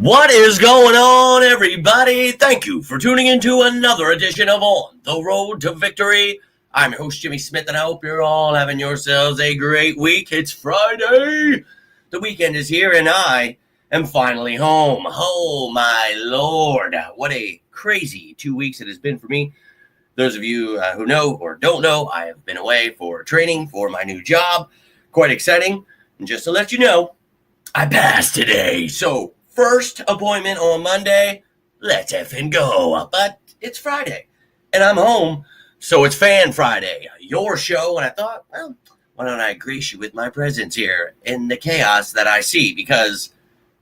What is going on, everybody? Thank you for tuning into another edition of On the Road to Victory. I'm your host, Jimmy Smith, and I hope you're all having yourselves a great week. It's Friday. The weekend is here, and I am finally home. Oh, my Lord. What a crazy 2 weeks it has been for me. Those of you who know or don't know, I have been away for training for my new job. Quite exciting. And just to let you know, I passed today. So, first appointment on Monday, let's effing go. But it's Friday, and I'm home, so it's Fan Friday, your show. And I thought, well, why don't I grace you with my presence here in the chaos that I see? Because,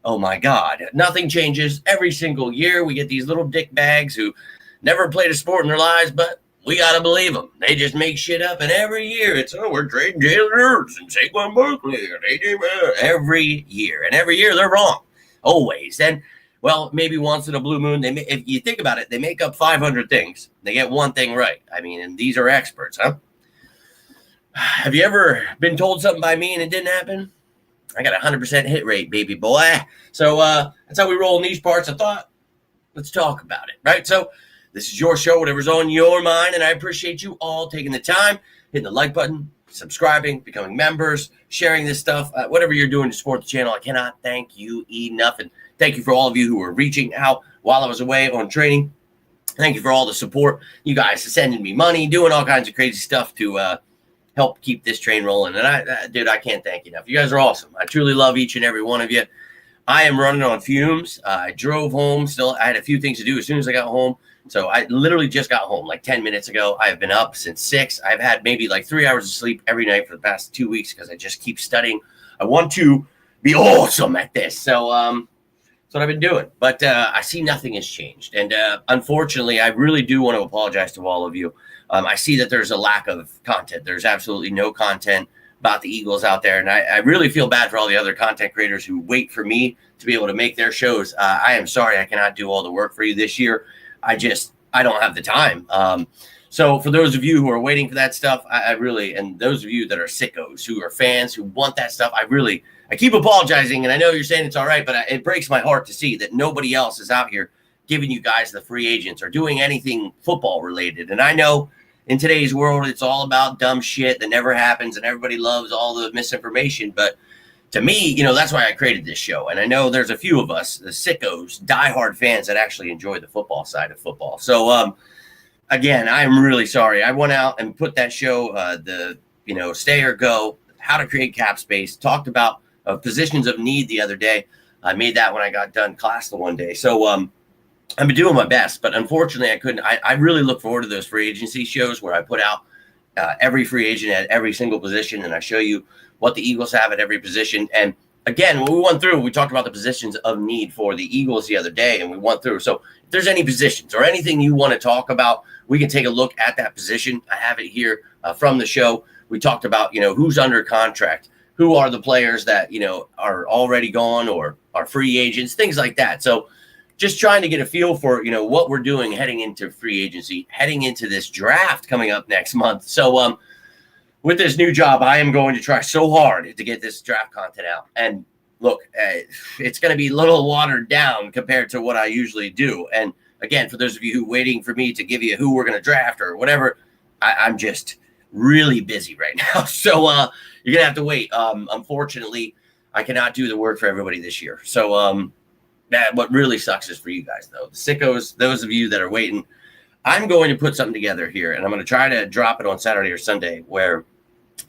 oh my God, nothing changes. Every single year, we get these little dick bags who never played a sport in their lives, but we got to believe them. They just make shit up, and every year it's, we're trading Jalen and Saquon Barkley and AJ every year. And every year they're wrong. Always. And, well, maybe once in a blue moon, if you think about it, they make up 500 things. They get one thing right. I mean, and these are experts, huh? Have you ever been told something by me and it didn't happen? I got a 100% hit rate, baby boy. So that's how we roll in these parts. I thought, let's talk about it, right? So this is your show, whatever's on your mind, and I appreciate you all taking the time, hitting the like button, subscribing, becoming members, sharing this stuff, whatever you're doing to support the channel. I cannot thank you enough. And thank you for all of you who were reaching out while I was away on training. Thank you for all the support. You guys sending me money, doing all kinds of crazy stuff to help keep this train rolling. And I can't thank you enough. You guys are awesome. I truly love each and every one of you. I am running on fumes. I drove home still. I had a few things to do as soon as I got home. So I literally just got home like 10 minutes ago. I have been up since 6. I've had maybe like 3 hours of sleep every night for the past 2 weeks because I just keep studying. I want to be awesome at this. So that's what I've been doing. But I see nothing has changed. And unfortunately, I really do want to apologize to all of you. I see that there's a lack of content. There's absolutely no content about the Eagles out there. And I really feel bad for all the other content creators who wait for me to be able to make their shows. I am sorry I cannot do all the work for you this year. I don't have the time. So for those of you who are waiting for that stuff, I really, and those of you that are sickos, who are fans, who want that stuff, I keep apologizing, and I know you're saying it's all right, but it breaks my heart to see that nobody else is out here giving you guys the free agents or doing anything football related. And I know in today's world, it's all about dumb shit that never happens, and everybody loves all the misinformation, but to me, that's why I created this show. And I know there's a few of us, the sickos, diehard fans that actually enjoy the football side of football. So, again, I'm really sorry. I went out and put that show, Stay or Go, how to create cap space, talked about positions of need the other day. I made that when I got done class the one day. So I've been doing my best, but unfortunately I couldn't. I really look forward to those free agency shows where I put out every free agent at every single position, and I show you what the Eagles have at every position. And again, when we talked about the positions of need for the Eagles the other day, and we went through. So if there's any positions or anything you want to talk about, we can take a look at that position. I have it here from the show. We talked about, who's under contract, who are the players that, are already gone or are free agents, things like that. So just trying to get a feel for, what we're doing heading into free agency, heading into this draft coming up next month. So, with this new job, I am going to try so hard to get this draft content out. And look, it's going to be a little watered down compared to what I usually do. And again, for those of you who are waiting for me to give you who we're going to draft or whatever, I'm just really busy right now. So you're going to have to wait. Unfortunately, I cannot do the work for everybody this year. So what really sucks is for you guys, though. The sickos, those of you that are waiting, I'm going to put something together here, and I'm going to try to drop it on Saturday or Sunday where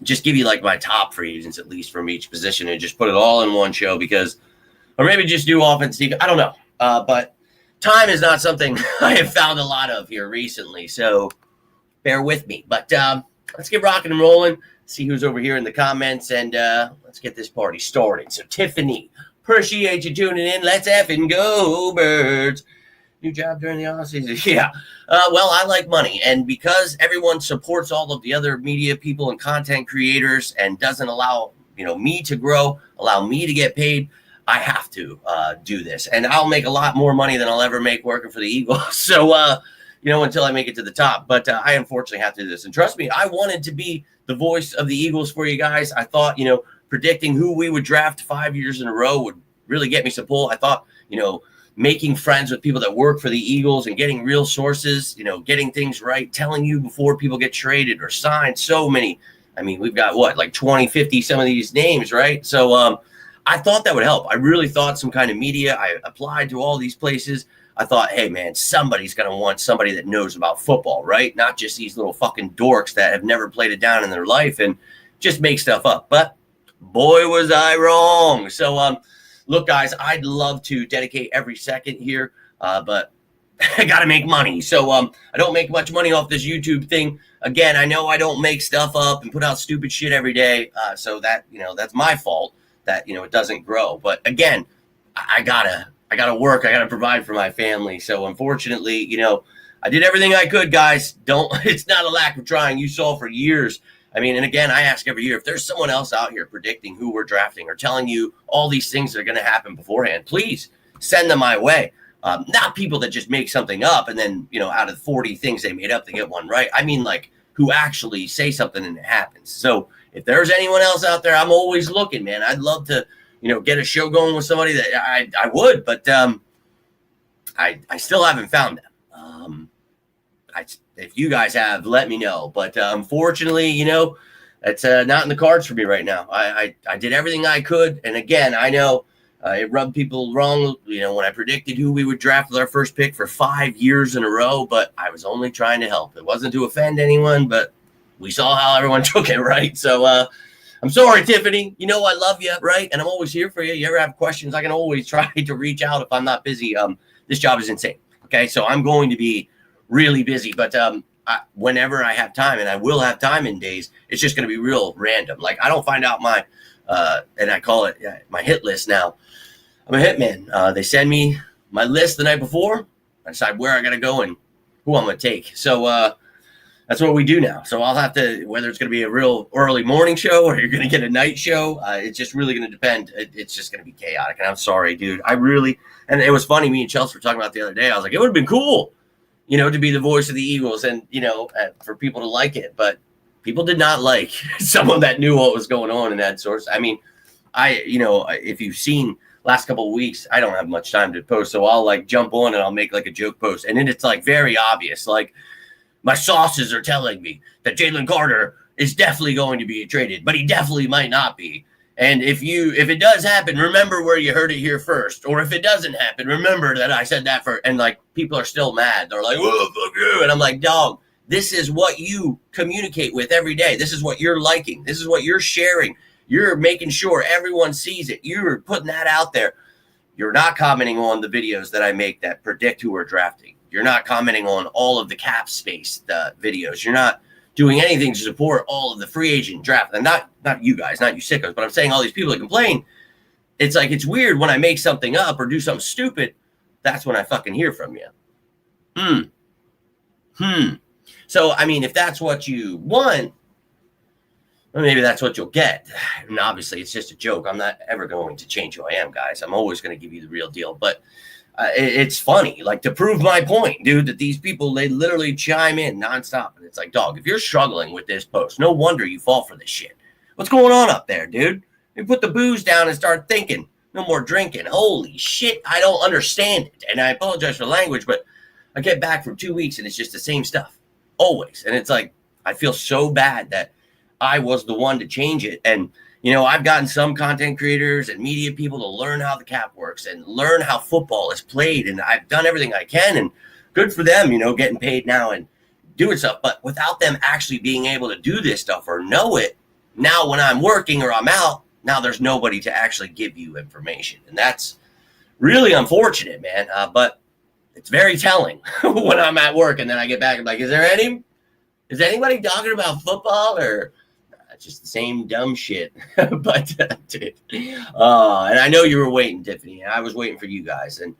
just give you like my top free agents, at least from each position, and just put it all in one show or maybe just do offense. I don't know. But time is not something I have found a lot of here recently. So bear with me, but let's get rocking and rolling. See who's over here in the comments, and let's get this party started. So Tiffany, appreciate you tuning in. Let's effing go, birds. New job during the off season. Yeah. Well, I like money, and because everyone supports all of the other media people and content creators, and doesn't allow me to grow, allow me to get paid, I have to do this, and I'll make a lot more money than I'll ever make working for the Eagles. So, until I make it to the top. But I unfortunately have to do this, and trust me, I wanted to be the voice of the Eagles for you guys. I thought, predicting who we would draft 5 years in a row would really get me some pull. I thought, making friends with people that work for the Eagles and getting real sources, getting things right, telling you before people get traded or signed. So many. I mean, we've got like 20, 50, some of these names, right? So I thought that would help. I really thought some kind of media. I applied to all these places. I thought, hey, man, somebody's going to want somebody that knows about football, right? Not just these little fucking dorks that have never played it down in their life and just make stuff up. But boy, was I wrong. So, look, guys, I'd love to dedicate every second here, but I got to make money. So I don't make much money off this YouTube thing. Again, I know I don't make stuff up and put out stupid shit every day. So that, that's my fault that, it doesn't grow. But again, I gotta work. I gotta provide for my family. So unfortunately, I did everything I could, guys. It's not a lack of trying. You saw for years. I mean, and again, I ask every year, if there's someone else out here predicting who we're drafting or telling you all these things that are going to happen beforehand, please send them my way. Not people that just make something up and then, out of 40 things they made up, they get one right. I mean, like, who actually say something and it happens. So if there's anyone else out there, I'm always looking, man. I'd love to, get a show going with somebody that I would, but I still haven't found them. If you guys have, let me know. But unfortunately, it's not in the cards for me right now. I did everything I could. And again, I know it rubbed people wrong, when I predicted who we would draft with our first pick for 5 years in a row. But I was only trying to help. It wasn't to offend anyone, but we saw how everyone took it, right? So I'm sorry, Tiffany. I love you, right? And I'm always here for you. You ever have questions, I can always try to reach out if I'm not busy. This job is insane. Okay, so I'm going to be really busy, but whenever I have time, and I will have time in days, it's just going to be real random. Like, I don't find out my and I call it my hit list now. I'm a hitman. They send me my list the night before. I decide where I got to go and who I'm going to take. So that's what we do now. So I'll have to, whether it's going to be a real early morning show or you're going to get a night show, it's just really going to depend. It's just going to be chaotic. And I'm sorry, dude. And it was funny. Me and Chelsea were talking about the other day. I was like, it would have been cool, to be the voice of the Eagles and, for people to like it. But people did not like someone that knew what was going on in that source. I mean, if you've seen last couple of weeks, I don't have much time to post. So I'll like jump on and I'll make like a joke post. And then it's like very obvious. Like, my sources are telling me that Jalen Carter is definitely going to be traded, but he definitely might not be. And if it does happen, remember where you heard it here first. Or if it doesn't happen, remember that I said that first. And like, people are still mad. They're like, "Whoa, fuck you." And I'm like, dog, this is what you communicate with every day. This is what you're liking. This is what you're sharing. You're making sure everyone sees it. You're putting that out there. You're not commenting on the videos that I make that predict who we're drafting. You're not commenting on all of the cap space videos. You're not doing anything to support all of the free agent draft. And not you guys, not you sickos, but I'm saying all these people that complain. It's like, it's weird when I make something up or do something stupid. That's when I fucking hear from you. So, I mean, if that's what you want, well, maybe that's what you'll get. And obviously, it's just a joke. I'm not ever going to change who I am, guys. I'm always going to give you the real deal. But it's funny, like, to prove my point, dude, that these people, they literally chime in nonstop. And it's like, dog, if you're struggling with this post, no wonder you fall for this shit. What's going on up there, dude? You put the booze down and start thinking. No more drinking. Holy shit, I don't understand it. And I apologize for the language, but I get back from 2 weeks and it's just the same stuff. Always. And it's like, I feel so bad that I was the one to change it. And, I've gotten some content creators and media people to learn how the cap works and learn how football is played. And I've done everything I can, and good for them, getting paid now and doing stuff. But without them actually being able to do this stuff or know it, now when I'm working or I'm out, now there's nobody to actually give you information. And that's really unfortunate, man. But it's very telling when I'm at work and then I get back and I'm like, is anybody talking about football or just the same dumb shit? But dude, and I know you were waiting, Tiffany, and I was waiting for you guys. And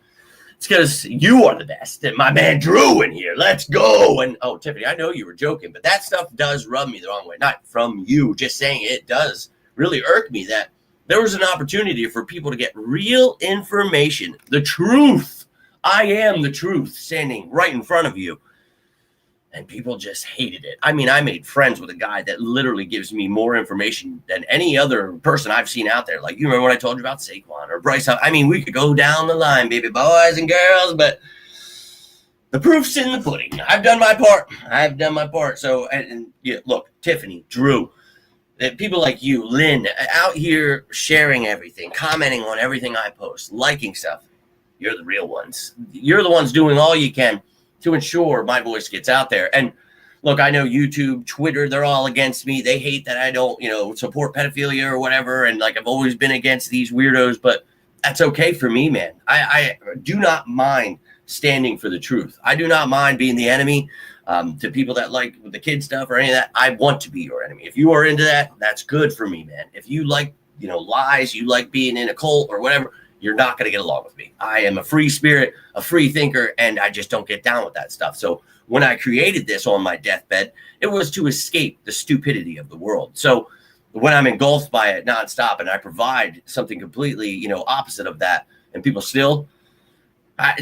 It's because you are the best. And my man Drew in here. Let's go. And oh, Tiffany, I know you were joking, but that stuff does rub me the wrong way. Not from you, just saying it does really irk me that there was an opportunity for people to get real information, the truth. I am the truth standing right in front of you. And people just hated it. I mean, I made friends with a guy that literally gives me more information than any other person I've seen out there. Like, you remember when I told you about Saquon or Bryce? I mean, we could go down the line, baby, boys and girls, but the proof's in the pudding. I've done my part. So, and yeah, look, Tiffany, Drew, people like you, Lynn, out here sharing everything, commenting on everything I post, liking stuff. You're the real ones. You're the ones doing all you can to ensure my voice gets out there. And look, I know YouTube, Twitter, they're all against me. They hate that I don't, support pedophilia or whatever. And like, I've always been against these weirdos, but that's okay for me, man. I do not mind standing for the truth. I do not mind being the enemy to people that like the kid stuff or any of that. I want to be your enemy. If you are into that, that's good for me, man. If you like, lies, you like being in a cult or whatever, you're not going to get along with me. I am a free spirit, a free thinker, and I just don't get down with that stuff. So when I created this on my deathbed, it was to escape the stupidity of the world. So when I'm engulfed by it nonstop and I provide something completely, opposite of that, and people still, I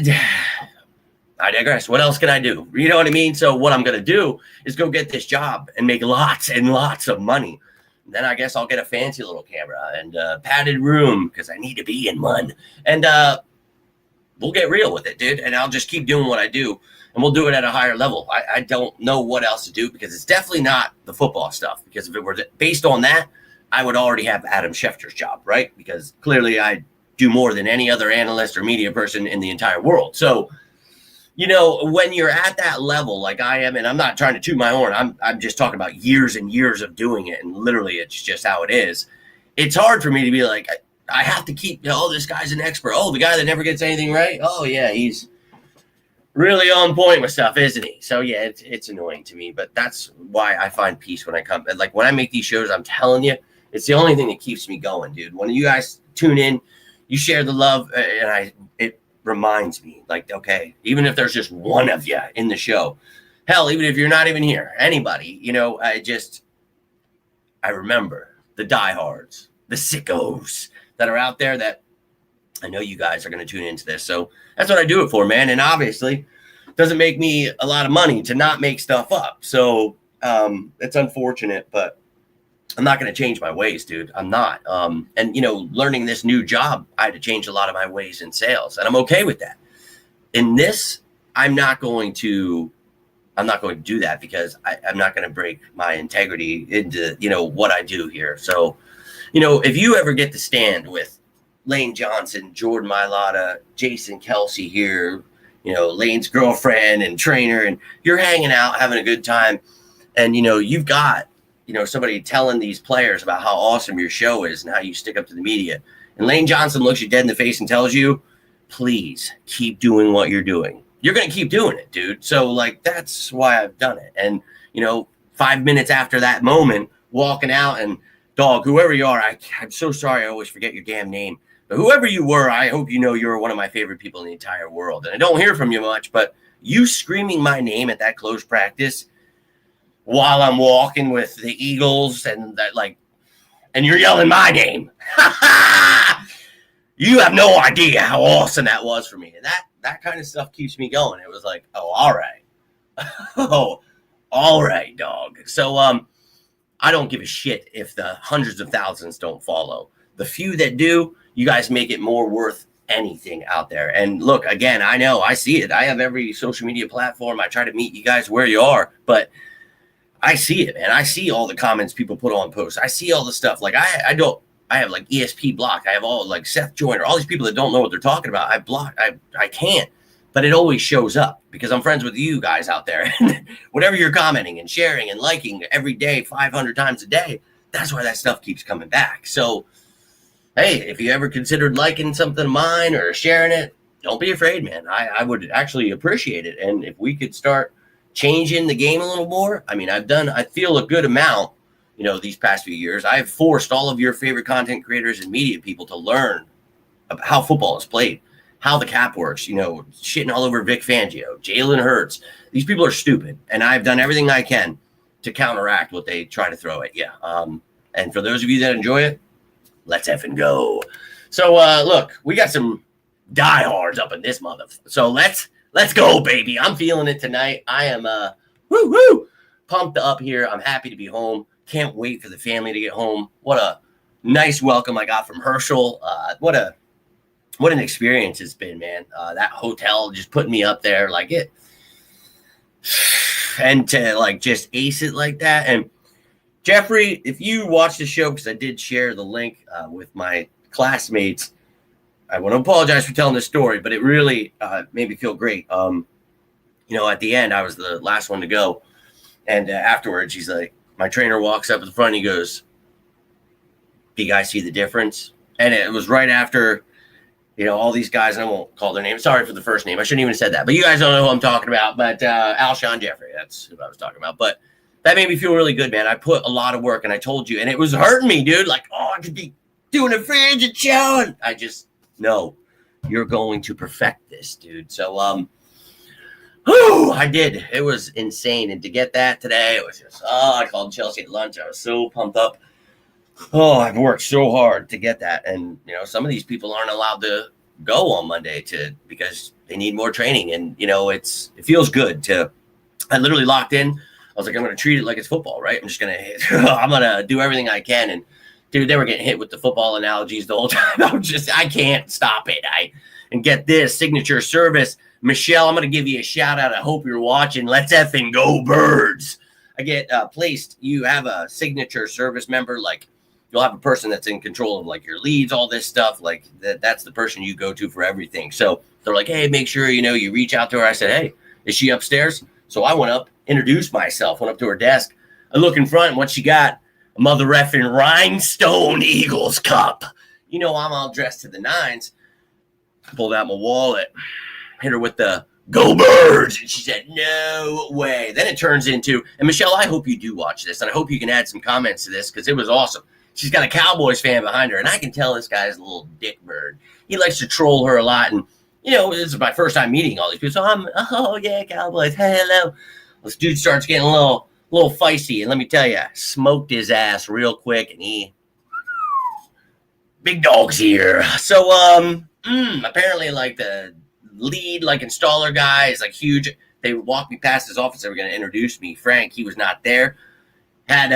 digress. What else can I do? You know what I mean? So what I'm going to do is go get this job and make lots and lots of money. Then I guess I'll get a fancy little camera and a padded room because I need to be in one. And we'll get real with it, dude. And I'll just keep doing what I do. And we'll do it at a higher level. I don't know what else to do because it's definitely not the football stuff. Because if it were based on that, I would already have Adam Schefter's job, right? Because clearly I do more than any other analyst or media person in the entire world. So, when you're at that level like I am, and I'm not trying to toot my horn, I'm just talking about years and years of doing it, and literally it's just how it is. It's hard for me to be like, I have to keep, this guy's an expert. Oh, the guy that never gets anything right? Oh, yeah, he's really on point with stuff, isn't he? So, yeah, it's annoying to me, but that's why I find peace when I come. Like, when I make these shows, I'm telling you, it's the only thing that keeps me going, dude. When you guys tune in, you share the love, and it reminds me, like, okay, even if there's just one of you in the show, hell, even if you're not even here, anybody, I remember the diehards, the sickos that are out there that I know you guys are going to tune into this. So that's what I do it for, man. And obviously it doesn't make me a lot of money to not make stuff up. So it's unfortunate, but I'm not going to change my ways, dude. I'm not. And learning this new job, I had to change a lot of my ways in sales, and I'm okay with that. In this, I'm not going to do that because I'm not going to break my integrity into, what I do here. So, if you ever get to stand with Lane Johnson, Jordan Mailata, Jason Kelsey here, Lane's girlfriend and trainer, and you're hanging out, having a good time, and, you've got, somebody telling these players about how awesome your show is and how you stick up to the media. And Lane Johnson looks you dead in the face and tells you, please keep doing what you're doing. You're going to keep doing it, dude. So, that's why I've done it. And, 5 minutes after that moment, walking out and, dog, whoever you are, I'm so sorry I always forget your damn name. But whoever you were, I hope you're one of my favorite people in the entire world. And I don't hear from you much, but you screaming my name at that close practice while I'm walking with the Eagles and that, and you're yelling my name. You have no idea how awesome that was for me. And that kind of stuff keeps me going. It was like, oh, all right. Oh, all right, dog. So I don't give a shit if the hundreds of thousands don't follow. The few that do, you guys make it more worth anything out there. And look, again, I know, I see it. I have every social media platform. I try to meet you guys where you are, but I see it, man. I see all the comments people put on posts. I see all the stuff. I have ESP block. I have all Seth Joyner, all these people that don't know what they're talking about. I block. I can't, but it always shows up because I'm friends with you guys out there. Whatever you're commenting and sharing and liking every day, 500 times a day, that's why that stuff keeps coming back. So, hey, if you ever considered liking something of mine or sharing it, don't be afraid, man. I would actually appreciate it. And if we could start changing the game a little more, I feel a good amount, these past few years. I've forced all of your favorite content creators and media people to learn about how football is played, how the cap works, shitting all over Vic Fangio, Jalen Hurts. These people are stupid, and I've done everything I can to counteract what they try to throw at you. And for those of you that enjoy it, let's effing go. So, look, we got some diehards up in this motherfucker. So let's go, baby. I'm feeling it tonight. I am pumped up here. I'm happy to be home. Can't wait for the family to get home. What a nice welcome I got from Herschel. What an experience it's been, man. That hotel just putting me up there like it. And to like just ace it like that. And Jeffrey, if you watch the show, because I did share the link with my classmates, I want to apologize for telling this story, but it really made me feel great. At the end, I was the last one to go. And afterwards, he's like, my trainer walks up at the front. And he goes, do you guys see the difference? And it was right after, all these guys, and I won't call their names. Sorry for the first name. I shouldn't even have said that. But you guys don't know who I'm talking about. But Alshon Jeffrey, that's who I was talking about. But that made me feel really good, man. I put a lot of work, and I told you. And it was hurting me, dude. Like, I could be doing a frigid show. And I just, no, you're going to perfect this, dude. So, I did. It was insane. And to get that today, it was just, I called Chelsea at lunch. I was so pumped up. I've worked so hard to get that. And, some of these people aren't allowed to go on Monday because they need more training. And, it feels good I literally locked in. I was like, I'm going to treat it like it's football, right? I'm just going to do everything I can. And dude, they were getting hit with the football analogies the whole time. I can't stop it. And get this signature service. Michelle, I'm going to give you a shout out. I hope you're watching. Let's effing go Birds. I get placed. You have a signature service member, like you'll have a person that's in control of like your leads, all this stuff. Like that's the person you go to for everything. So they're like, hey, make sure, you reach out to her. I said, hey, is she upstairs? So I went up, introduced myself, went up to her desk. I look in front and what she got, a mother effing rhinestone Eagles cup. I'm all dressed to the nines. Pulled out my wallet, hit her with the go Birds. And she said, no way. Then it turns into, and Michelle, I hope you do watch this. And I hope you can add some comments to this because it was awesome. She's got a Cowboys fan behind her. And I can tell this guy's a little dick bird. He likes to troll her a lot. And, this is my first time meeting all these people. So yeah, Cowboys. Hey, hello. This dude starts getting a little feisty. And let me tell you, smoked his ass real quick. And big dogs here. So, apparently like the lead installer guy is like huge. They walked me past his office. They were going to introduce me. Frank, he was not there. Had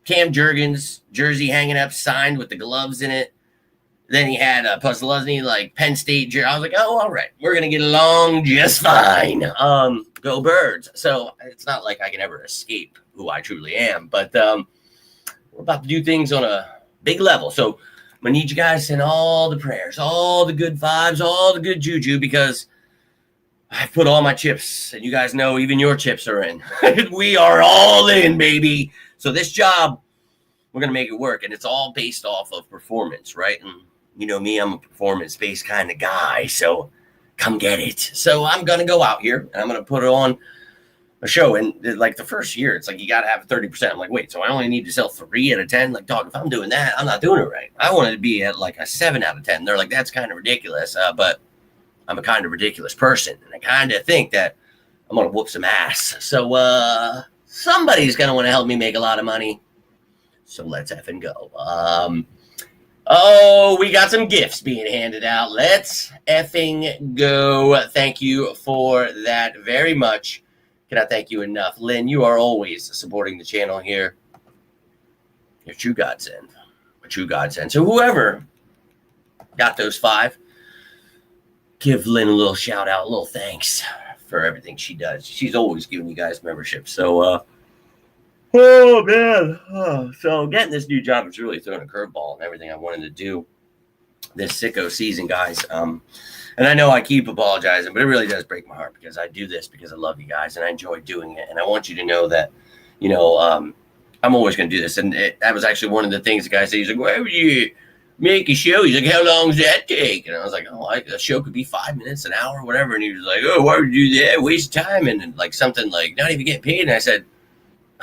Cam Jurgens jersey hanging up, signed with the gloves in it. Then he had Puzzlesny Penn State jersey. I was like, all right, we're going to get along just fine. Go Birds. So it's not like I can ever escape who I truly am, but we're about to do things on a big level. So I'm going to need you guys to send all the prayers, all the good vibes, all the good juju, because I put all my chips, and you guys know even your chips are in. We are all in, baby. So this job, we're going to make it work, and it's all based off of performance, right? And you know me, I'm a performance-based kind of guy, so come get it. So I'm going to go out here, and I'm going to put on a show. And like the first year, it's like you got to have 30%. I'm like, wait, so I only need to sell 3 out of 10? Like, dog, if I'm doing that, I'm not doing it right. I wanted to be at like a 7 out of 10. They're like, that's kind of ridiculous, but I'm a kind of ridiculous person, and I kind of think that I'm going to whoop some ass. So somebody's going to want to help me make a lot of money. So let's effing go. We got some gifts being handed out. Let's effing go. Thank you for that very much. Cannot thank you enough. Lynn, you are always supporting the channel here. You're true godsend. A true godsend. So whoever got those 5, give Lynn a little shout out, a little thanks for everything she does. She's always giving you guys membership. So, oh, man. So getting this new job is really throwing a curveball and everything I wanted to do this sicko season, guys. And I know I keep apologizing, but it really does break my heart because I do this because I love you guys and I enjoy doing it. And I want you to know that, I'm always going to do this. And that was actually one of the things the guy said. He's like, why would you make a show? He's like, how long does that take? And I was like, a show could be 5 minutes, an hour, whatever. And he was like, why would you do that? Waste time. And like something like not even getting paid. And I said,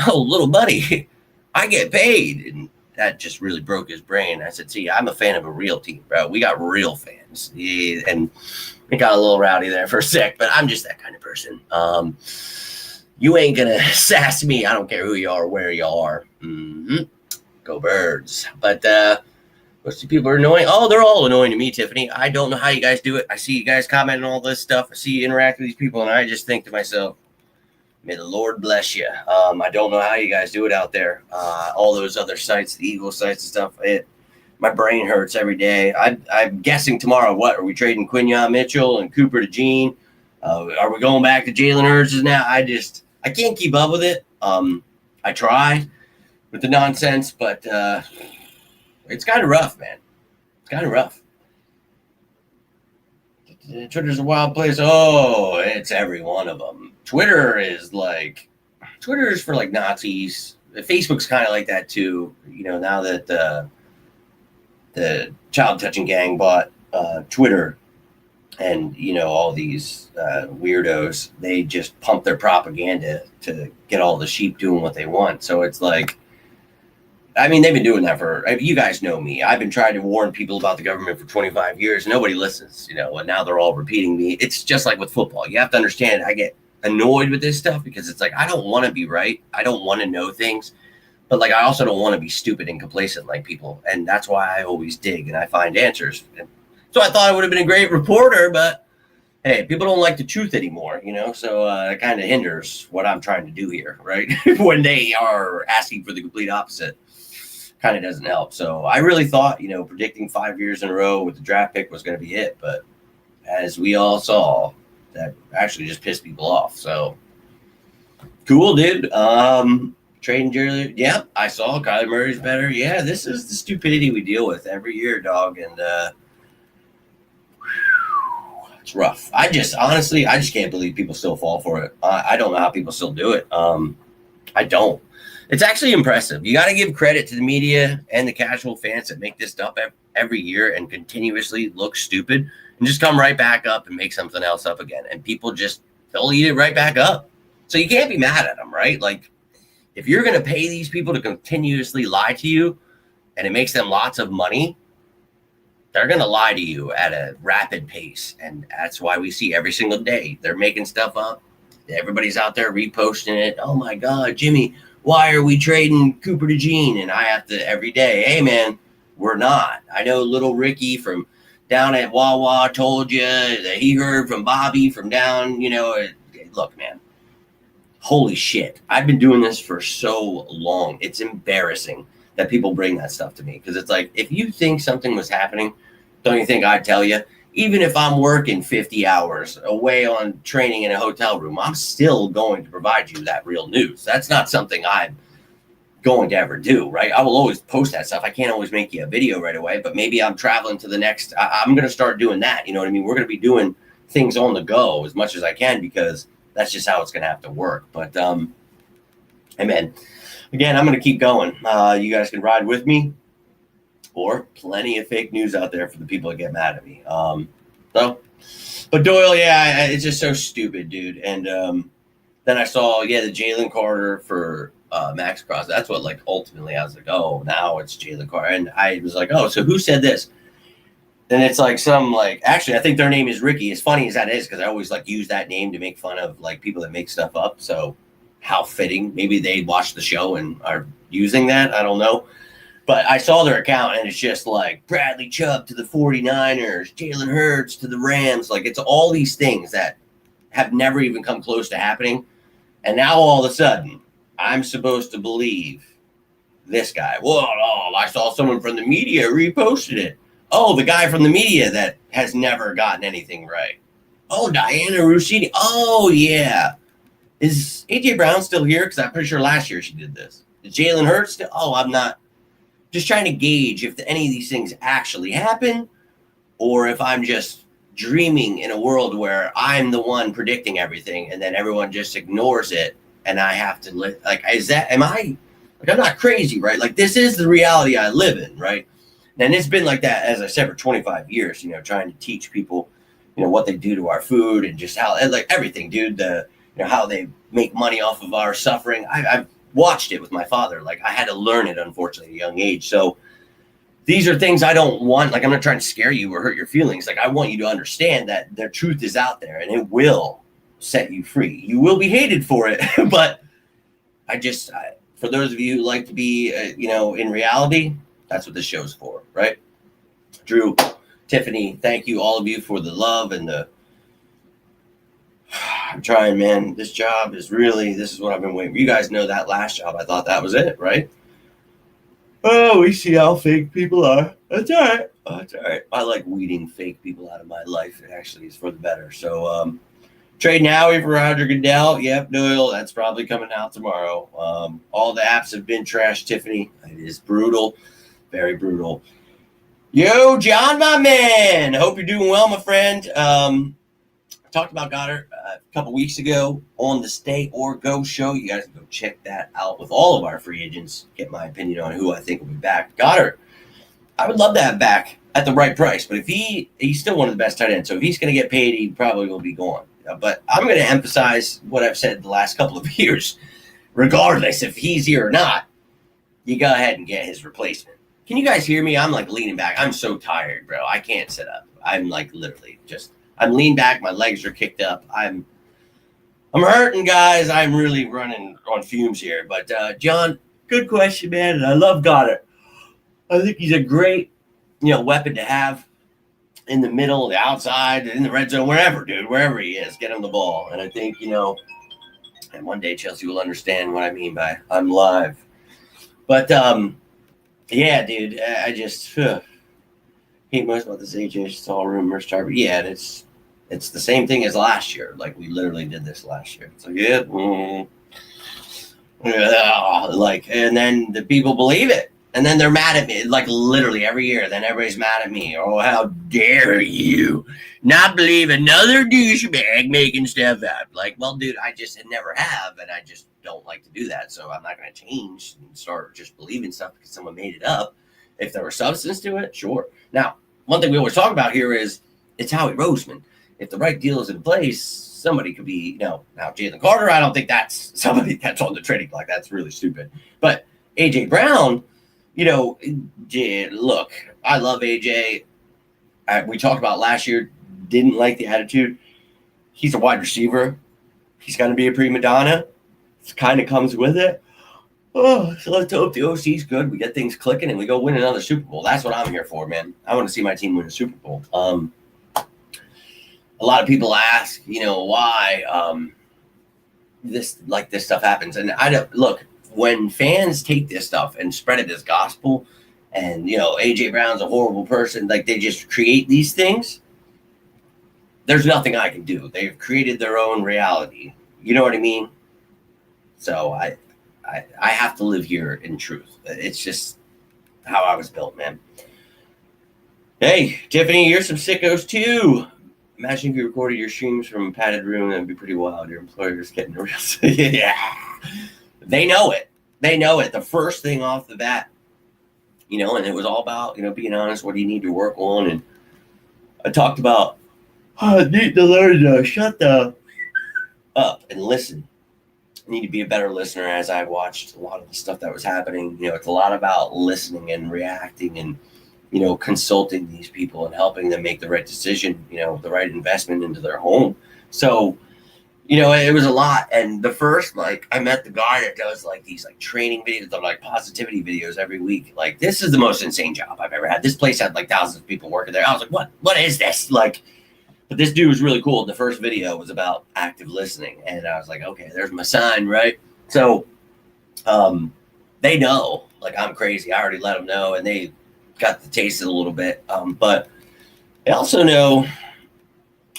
little buddy, I get paid. And that just really broke his brain. I said, see, I'm a fan of a real team, bro. We got real fans. And it got a little rowdy there for a sec, but I'm just that kind of person. You ain't gonna sass me. I don't care who you are or where you are. Mm-hmm. Go Birds. But most people are annoying. Oh, they're all annoying to me, Tiffany. I don't know how you guys do it. I see you guys commenting on all this stuff. I see you interact with these people, and I just think to myself, may the Lord bless you. I don't know how you guys do it out there. All those other sites, the Eagle sites and stuff. My brain hurts every day. I'm guessing tomorrow, what, are we trading Quinyon Mitchell and Cooper DeJean? Are we going back to Jalen Hurts now? I can't keep up with it. I try with the nonsense, but it's kind of rough, man. It's kind of rough. Twitter's a wild place. Oh, it's every one of them. Twitter is for like Nazis. Facebook's kind of like that too. You know, now that the child touching gang bought Twitter, and you know all these weirdos, they just pump their propaganda to get all the sheep doing what they want. So it's like, I mean, they've been doing that you guys know me. I've been trying to warn people about the government for 25 years. Nobody listens, you know, and now they're all repeating me. It's just like with football. You have to understand, I get annoyed with this stuff because it's like, I don't want to be right. I don't want to know things, but like, I also don't want to be stupid and complacent like people. And that's why I always dig and I find answers. And so I thought I would have been a great reporter, but hey, people don't like the truth anymore, you know, so it kind of hinders what I'm trying to do here, right? When they are asking for the complete opposite, kind of doesn't help. So I really thought, you know, predicting 5 years in a row with the draft pick was going to be it. But as we all saw, that actually just pissed people off. So cool, dude. Trading Jalen. Yeah, I saw Kyler Murray's better. Yeah, this is the stupidity we deal with every year, dog. And it's rough. I just can't believe people still fall for it. I don't know how people still do it. I don't. It's actually impressive. You got to give credit to the media and the casual fans that make this stuff every year and continuously look stupid and just come right back up and make something else up again. And people they'll eat it right back up. So you can't be mad at them, right? Like, if you're going to pay these people to continuously lie to you and it makes them lots of money, they're going to lie to you at a rapid pace. And that's why we see every single day they're making stuff up. Everybody's out there reposting it. Oh, my God, Jimmy, why are we trading Cooper DeJean? And I have to every day, hey, man, we're not. I know little Ricky from down at Wawa told you that he heard from Bobby from down, you know. Look, man, holy shit. I've been doing this for so long. It's embarrassing that people bring that stuff to me because it's like, if you think something was happening, don't you think I'd tell you? Even if I'm working 50 hours away on training in a hotel room, I'm still going to provide you that real news. That's not something I'm going to ever do, right? I will always post that stuff. I can't always make you a video right away, but maybe I'm traveling to the next. I'm going to start doing that. You know what I mean? We're going to be doing things on the go as much as I can because that's just how it's going to have to work. But, hey, man, again, I'm going to keep going. You guys can ride with me. Or plenty of fake news out there for the people that get mad at me. But Doyle, yeah, it's just so stupid, dude. And then I saw, the Jalen Carter for Max Cross. That's what, like, ultimately I was like, oh, now it's Jalen Carter. And I was like, oh, so who said this? And it's like actually, I think their name is Ricky. As funny as that is, because I always like use that name to make fun of like people that make stuff up. So how fitting. Maybe they watched the show and are using that. I don't know. But I saw their account, and it's just like Bradley Chubb to the 49ers, Jalen Hurts to the Rams. Like, it's all these things that have never even come close to happening. And now all of a sudden, I'm supposed to believe this guy. Well, I saw someone from the media reposted it. Oh, the guy from the media that has never gotten anything right. Oh, Diana Russini. Oh, yeah. Is A.J. Brown still here? Because I'm pretty sure last year she did this. Is Jalen Hurts still? Oh, I'm not. Just trying to gauge if any of these things actually happen or if I'm just dreaming in a world where I'm the one predicting everything and then everyone just ignores it and I have to I'm not crazy, right? Like, this is the reality I live in, right? And it's been like that, as I said, for 25 years, trying to teach people, what they do to our food and just how, like, everything, dude, how they make money off of our suffering. I've watched it with my father. Like, I had to learn it, unfortunately, at a young age. So these are things I don't want. Like, I'm not trying to scare you or hurt your feelings. Like, I want you to understand that the truth is out there and it will set you free. You will be hated for it, but for those of you who like to be, in reality, that's what this show's for, right? Drew, Tiffany, thank you, all of you, for the love and I'm trying, man. This job is this is what I've been waiting for. You guys know that last job, I thought that was it, right? Oh, we see how fake people are. That's all right. That's all right. I like weeding fake people out of my life. It actually is for the better. So, trade Howie for Roger Goodell. Yep, Doyle. That's probably coming out tomorrow. All the apps have been trashed, Tiffany. It is brutal. Very brutal. Yo, John, my man. Hope you're doing well, my friend. I talked about Goddard a couple weeks ago on the Stay or Go show. You guys can go check that out with all of our free agents. Get my opinion on who I think will be back. Goddard, I would love to have back at the right price, but if he's still one of the best tight ends, so if he's going to get paid, he probably will be gone. But I'm going to emphasize what I've said the last couple of years. Regardless if he's here or not, you go ahead and get his replacement. Can you guys hear me? I'm like leaning back. I'm so tired, bro. I can't sit up. I'm like literally I'm leaned back. My legs are kicked up. I'm hurting, guys. I'm really running on fumes here. But John, good question, man. And I love Goddard. I think he's a great, weapon to have in the middle, the outside, in the red zone, wherever, dude, wherever he is, get him the ball. And I think, and one day Chelsea will understand what I mean by I'm live. But yeah, dude, I just hate most about this AJ. It's all rumors, but yeah, it's the same thing as last year. Like, we literally did this last year. It's like, and then the people believe it. And then they're mad at me, like literally every year. Then everybody's mad at me. Oh, how dare you not believe another douchebag making stuff up? Like, well, dude, I just never have, and I just don't like to do that. So I'm not going to change and start just believing stuff because someone made it up. If there was substance to it, sure. Now, one thing we always talk about here is it's Howie Roseman. If the right deal is in place, somebody could be, now Jalen Carter, I don't think that's somebody that's on the trading block. That's really stupid. But AJ Brown, look, I love AJ. We talked about last year, didn't like the attitude. He's a wide receiver. He's going to be a prima donna. It kind of comes with it. Oh, so let's hope the OC's good. We get things clicking and we go win another Super Bowl. That's what I'm here for, man. I want to see my team win a Super Bowl. A lot of people ask, why this stuff happens. And I don't look, when fans take this stuff and spread it as gospel and, AJ Brown's a horrible person, like they just create these things. There's nothing I can do. They've created their own reality. You know what I mean? So I have to live here in truth. It's just how I was built, man. Hey, Tiffany, you're some sickos too. Imagine if you recorded your streams from a padded room. That'd be pretty wild. Your employer's getting a real... Yeah. They know it. They know it. The first thing off the bat, and it was all about, being honest. What do you need to work on? And I talked about, I need to learn to shut the up and listen. I need to be a better listener as I watched a lot of the stuff that was happening. It's a lot about listening and reacting and, consulting these people and helping them make the right decision, the right investment into their home. So, it was a lot. And the first, I met the guy that does these training videos, the positivity videos every week. This is the most insane job I've ever had. This place had thousands of people working there. I was like, what is this? But this dude was really cool. The first video was about active listening. And I was like, okay, there's my sign, right? So they know, I'm crazy. I already let them know. And they got to taste it a little bit. But they also know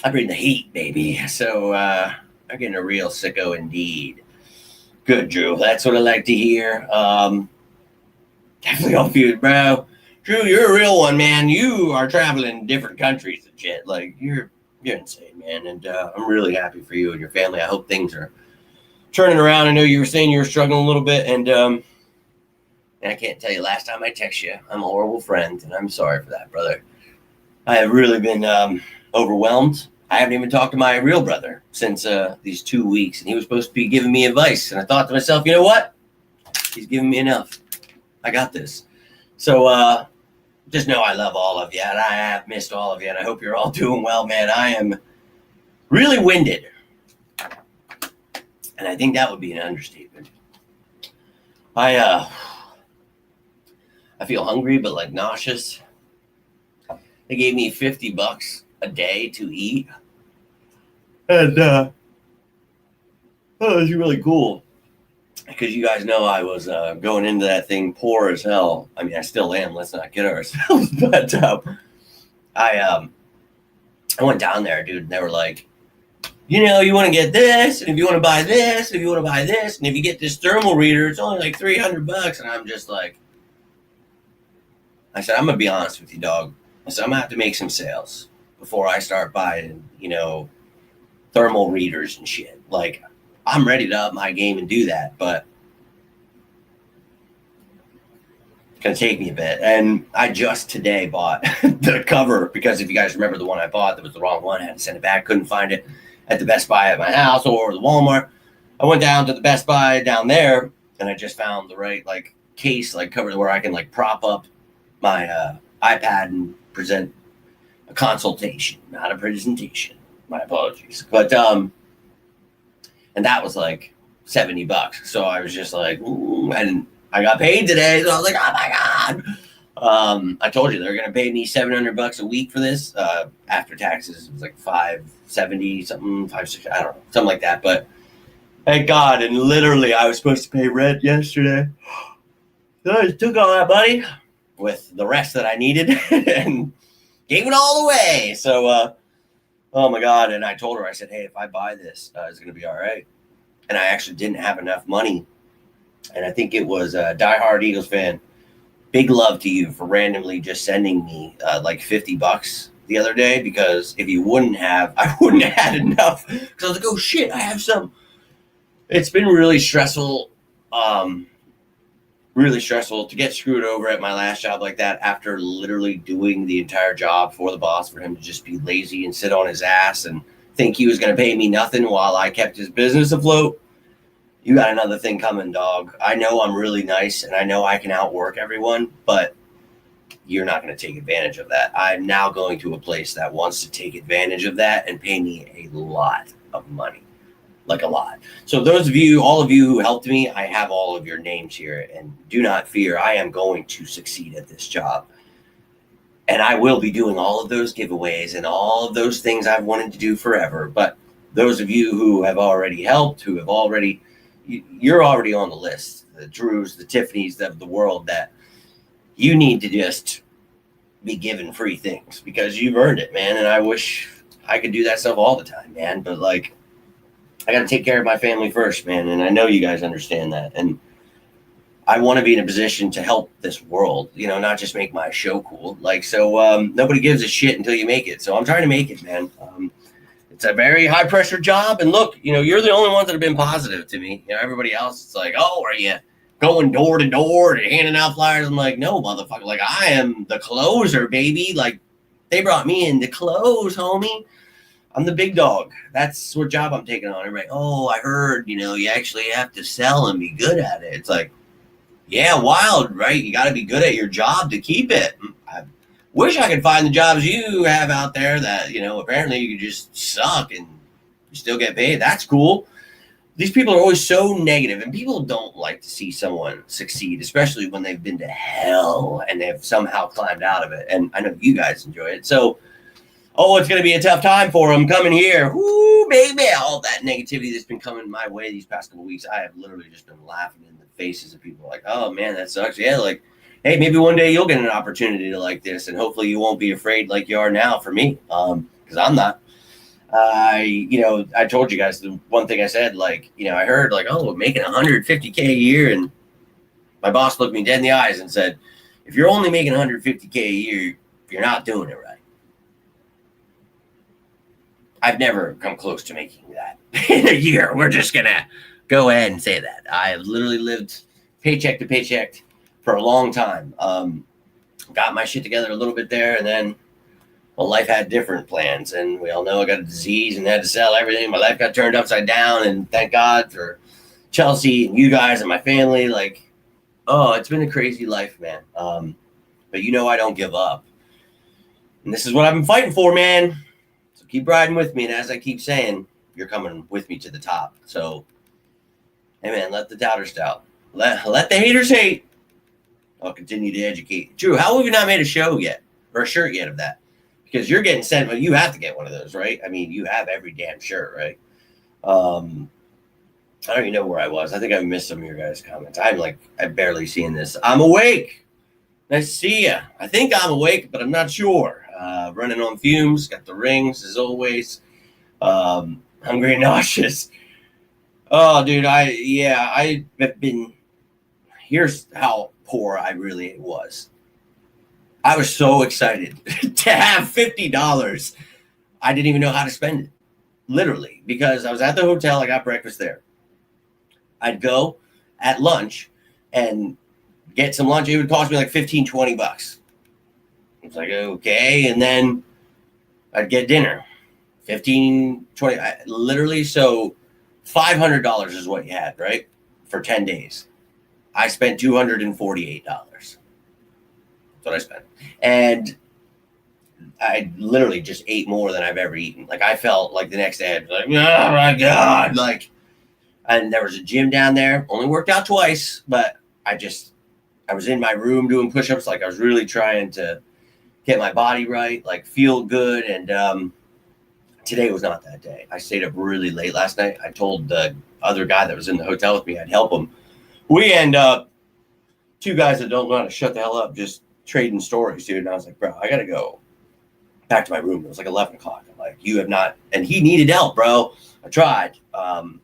I bring the heat, baby. So I'm getting a real sicko indeed. Good, Drew. That's what I like to hear. Definitely off you, bro. Drew, you're a real one, man. You are traveling in different countries and shit. You're insane, man. And I'm really happy for you and your family. I hope things are turning around. I know you were saying you were struggling a little bit. And I can't tell you, last time I text you, I'm a horrible friend. And I'm sorry for that, brother. I have really been overwhelmed. I haven't even talked to my real brother since these 2 weeks. And he was supposed to be giving me advice. And I thought to myself, you know what? He's giving me enough. I got this. So just know I love all of you, and I have missed all of you, and I hope you're all doing well, man. I am really winded, and I think that would be an understatement. I feel hungry, but like nauseous. They gave me $50 a day to eat, and it was really cool because you guys know I was going into that thing poor as hell. I mean, I still am. Let's not kid ourselves. But I went down there, dude, and they were like, you know, you want to get this, and if you want to buy this, if you want to buy this, and if you get this thermal reader, it's only like $300. And I'm just like, I said, I'm gonna be honest with you, dog. I said, I'm gonna have to make some sales before I start buying, you know, thermal readers and shit. Like, I'm ready to up my game and do that, but it's gonna take me a bit. And I just today bought the cover because if you guys remember the one I bought, that was the wrong one. I had to send it back, couldn't find it at the Best Buy at my house or the Walmart. I went down to the Best Buy down there, and I just found the right like case, like cover where I can like prop up my iPad and present a consultation, not a presentation. My apologies. But and that was like $70. So I was just like, ooh, and I got paid today, so I was like, oh my god. I told you they're gonna pay me $700 a week for this. After taxes, it was like $570 something, $560, I don't know, something like that. But thank God. And literally, I was supposed to pay rent yesterday. So I just took all that money with the rest that I needed and gave it all away. So, oh my God. And I told her, I said, hey, if I buy this, it's going to be all right. And I actually didn't have enough money. And I think it was a diehard Eagles fan. Big love to you for randomly just sending me like $50 the other day, because if you wouldn't have, I wouldn't have had enough. Because I was like, oh shit, I have some. It's been really stressful. Really stressful to get screwed over at my last job like that after literally doing the entire job for the boss, for him to just be lazy and sit on his ass and think he was going to pay me nothing while I kept his business afloat. You got another thing coming, dog. I know I'm really nice and I know I can outwork everyone, but you're not going to take advantage of that. I'm now going to a place that wants to take advantage of that and pay me a lot of money. Like a lot. So those of you, all of you who helped me, I have all of your names here, and do not fear. I am going to succeed at this job. And I will be doing all of those giveaways and all of those things I've wanted to do forever. But those of you who have already helped, who have already, you're already on the list. The Drews, the Tiffanys of the world, that you need to just be given free things because you've earned it, man. And I wish I could do that stuff all the time, man. But like, I got to take care of my family first, man. And I know you guys understand that. And I want to be in a position to help this world, you know, not just make my show cool. Like, so nobody gives a shit until you make it. So I'm trying to make it, man. It's a very high pressure job. And look, you know, you're the only ones that have been positive to me. You know, everybody else, it's like, oh, are you going door to door and handing out flyers? I'm like, no, motherfucker. Like, I am the closer, baby. Like, they brought me in to close, homie. I'm the big dog. That's what job I'm taking on. Everybody, oh, I heard, you know, you actually have to sell and be good at it. It's like, yeah, wild, right? You got to be good at your job to keep it. I wish I could find the jobs you have out there that, you know, apparently you just suck and you still get paid. That's cool. These people are always so negative, and people don't like to see someone succeed, especially when they've been to hell and they've somehow climbed out of it. And I know you guys enjoy it. So, oh, it's going to be a tough time for them coming here. Woo, baby. All that negativity that's been coming my way these past couple of weeks, I have literally just been laughing in the faces of people like, oh, man, that sucks. Yeah, like, hey, maybe one day you'll get an opportunity to like this, and hopefully you won't be afraid like you are now for me, because I'm not. You know, I told you guys the one thing I said, like, you know, I heard like, oh, we're making $150K a year, and my boss looked me dead in the eyes and said, if you're only making $150K a year, you're not doing it right. I've never come close to making that in a year. We're just going to go ahead and say that. I have literally lived paycheck to paycheck for a long time. Got my shit together a little bit there, and then, well, life had different plans. And we all know I got a disease and had to sell everything. My life got turned upside down, and thank God for Chelsea and you guys and my family. Like, oh, it's been a crazy life, man. but I don't give up. And this is what I've been fighting for, man. So keep riding with me. And as I keep saying, you're coming with me to the top. So, hey, man, let the doubters doubt. Let the haters hate. I'll continue to educate. Drew, how have you not made a show yet? Or a shirt yet of that? Because you're getting sent, but you have to get one of those, right? I mean, you have every damn shirt, right? I don't even know where I was. I think I missed some of your guys' comments. I'm barely seeing this. I'm awake. Nice to see you. I think I'm awake, but I'm not sure. Running on fumes. Got the rings, as always. Hungry and nauseous. Oh, dude, I have been... Here's how poor I really was. I was so excited to have $50. I didn't even know how to spend it. Literally, because I was at the hotel. I got breakfast there. I'd go at lunch and get some lunch. It would cost me like $15, $20. It's like, okay. And then I'd get dinner. $15, $20. Literally, so $500 is what you had, right? For 10 days. I spent $248. That's what I spent. And I literally just ate more than I've ever eaten. Like, I felt like the next day, I'd be like, oh my God. Like, and there was a gym down there. Only worked out twice, but I was in my room doing push-ups. Like, I was really trying to get my body right, like feel good. And today was not that day. I stayed up really late last night. I told the other guy that was in the hotel with me I'd help him. We end up, two guys that don't know how to shut the hell up, just trading stories, dude. And I was like, bro, I got to go back to my room. It was like 11 o'clock. I'm like, you have not, and he needed help, bro. I tried. And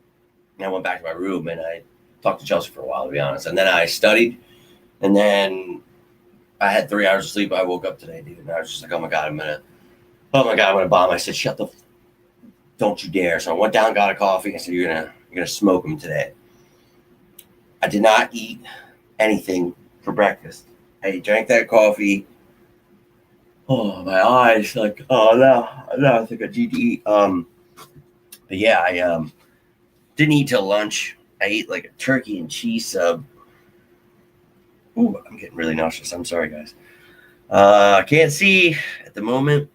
I went back to my room and I talked to Chelsea for a while, to be honest. And then I studied. And then I had 3 hours of sleep. I woke up today, dude. And I was just like, oh my God, I'm going to bomb. I said, don't you dare. So I went down, got a coffee. I said, you're going to smoke them today. I did not eat anything for breakfast. I drank that coffee. Oh, my eyes, like, oh, no, I think I need to eat. But yeah, I didn't eat till lunch. I ate like a turkey and cheese sub. Ooh, I'm getting really nauseous. I'm sorry, guys. I can't see at the moment.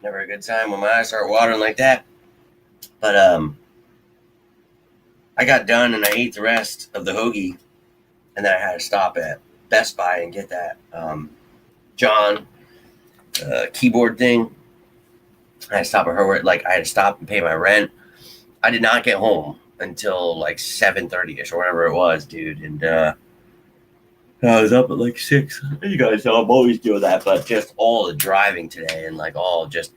Never a good time when my eyes start watering like that. But I got done and I ate the rest of the hoagie, and then I had to stop at Best Buy and get that John keyboard thing. I had to stop at her. Like, I had to stop and pay my rent. I did not get home until like 7:30ish or whatever it was, dude. And I was up at like 6. You guys know I'm always doing that, but just all the driving today and like all just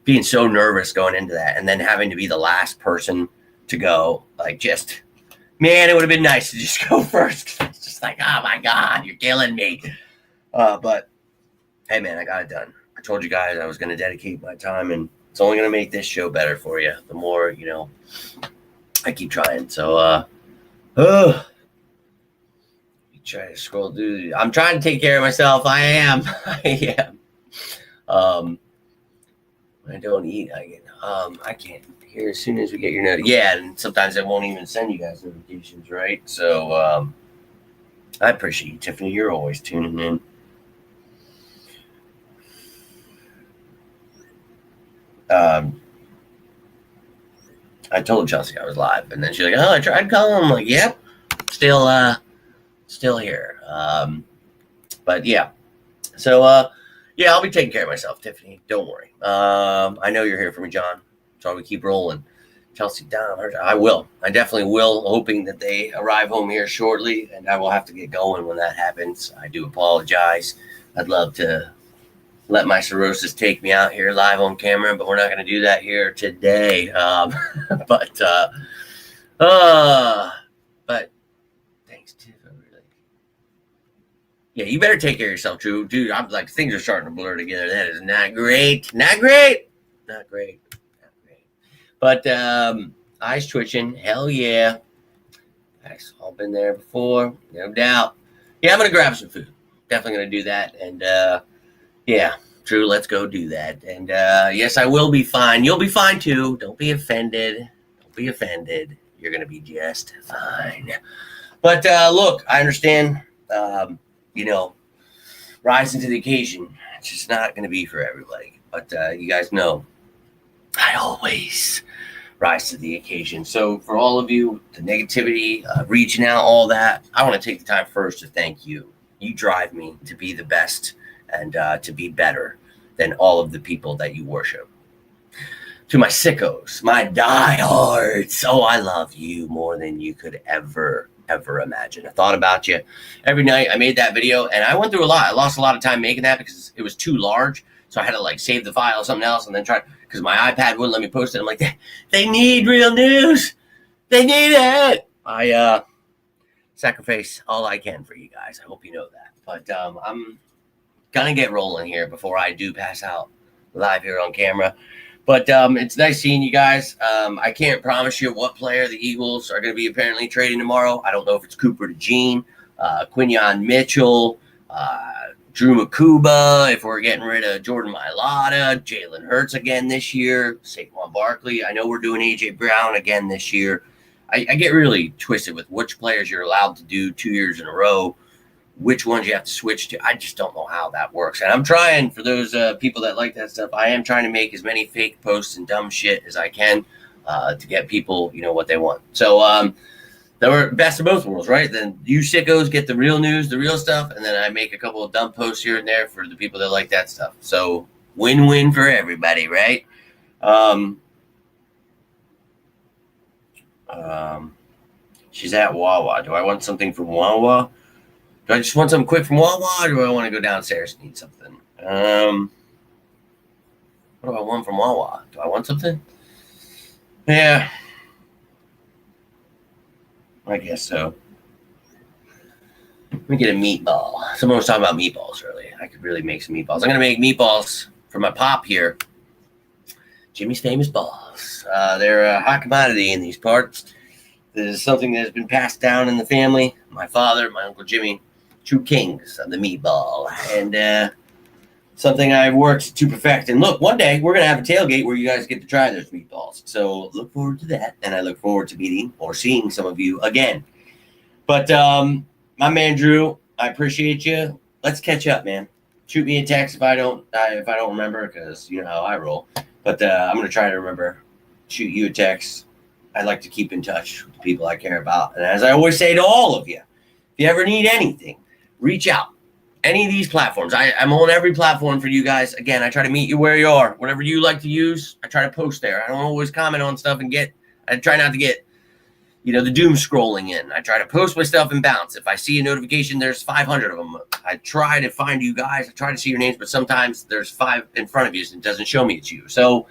being so nervous going into that, and then having to be the last person to go, like, just, man, it would have been nice to just go first. It's just like, oh my God, you're killing me. But hey, man, I got it done. I told you guys I was going to dedicate my time, and it's only going to make this show better for you. The more, I keep trying. So, try to scroll through. I'm trying to take care of myself. I am. I don't eat. I can't hear as soon as we get your note. Yeah, and sometimes I won't even send you guys notifications, right? So I appreciate you, Tiffany. You're always tuning in. I told Chelsea I was live, and then she's like, "Oh, I tried calling." I'm like, "Yep, still here." But yeah, so yeah, I'll be taking care of myself, Tiffany. Don't worry. I know you're here for me, John. So we keep rolling. Chelsea down. I will. I definitely will, hoping that they arrive home here shortly, and I will have to get going when that happens. I do apologize. I'd love to let my cirrhosis take me out here live on camera, but we're not going to do that here today. But thanks, Tiff. Yeah, you better take care of yourself, Drew. Dude, I'm like, things are starting to blur together. That is not great. Not great. But eyes twitching. Hell yeah. I've all been there before. No doubt. Yeah, I'm going to grab some food. Definitely going to do that. And yeah, Drew, let's go do that. And yes, I will be fine. You'll be fine too. Don't be offended. You're going to be just fine. But look, I understand. rising to the occasion. It's just not going to be for everybody. But you guys know I always rise to the occasion. So for all of you, the negativity, reaching out, all that, I want to take the time first to thank you. You drive me to be the best and to be better than all of the people that you worship. To my sickos, my diehards, oh, I love you more than you could ever imagine. I thought about you every night. I made that video, and I went through a lot. I lost a lot of time making that because it was too large, so I had to like save the file or something else and then try, because my iPad wouldn't let me post it. I'm like, they need real news. They need it. I sacrifice all I can for you guys. I hope you know that. But I'm gonna get rolling here before I do pass out live here on camera. But it's nice seeing you guys. I can't promise you what player the Eagles are going to be apparently trading tomorrow. I don't know if it's Cooper DeJean, Quinyon Mitchell, Drew Makuba, if we're getting rid of Jordan Mailata, Jalen Hurts again this year, Saquon Barkley. I know we're doing A.J. Brown again this year. I get really twisted with which players you're allowed to do 2 years in a row, which ones you have to switch to. I just don't know how that works. And I'm trying, for those people that like that stuff, I am trying to make as many fake posts and dumb shit as I can to get people, what they want. So they were best of both worlds, right? Then you sickos get the real news, the real stuff, and then I make a couple of dumb posts here and there for the people that like that stuff. So win-win for everybody, right? She's at Wawa. Do I want something from Wawa? Do I just want something quick from Wawa, or do I want to go downstairs and eat something? What do I want from Wawa? Do I want something? Yeah. I guess so. Let me get a meatball. Someone was talking about meatballs earlier. I could really make some meatballs. I'm going to make meatballs for my pop here. Jimmy's Famous Balls. They're a hot commodity in these parts. This is something that has been passed down in the family. My father, my Uncle Jimmy, true kings of the meatball, and something I've worked to perfect. And look, one day we're going to have a tailgate where you guys get to try those meatballs. So look forward to that, and I look forward to meeting or seeing some of you again. But my man Drew, I appreciate you. Let's catch up, man. Shoot me a text if I don't remember, because you know how I roll. But I'm going to try to remember. Shoot you a text. I like to keep in touch with the people I care about. And as I always say to all of you, if you ever need anything, reach out. Any of these platforms. I'm on every platform for you guys. Again, I try to meet you where you are. Whatever you like to use, I try to post there. I don't always comment on stuff and I try not to get, the doom scrolling in. I try to post my stuff and bounce. If I see a notification, there's 500 of them. I try to find you guys. I try to see your names, but sometimes there's 5 in front of you and it doesn't show me it's you. So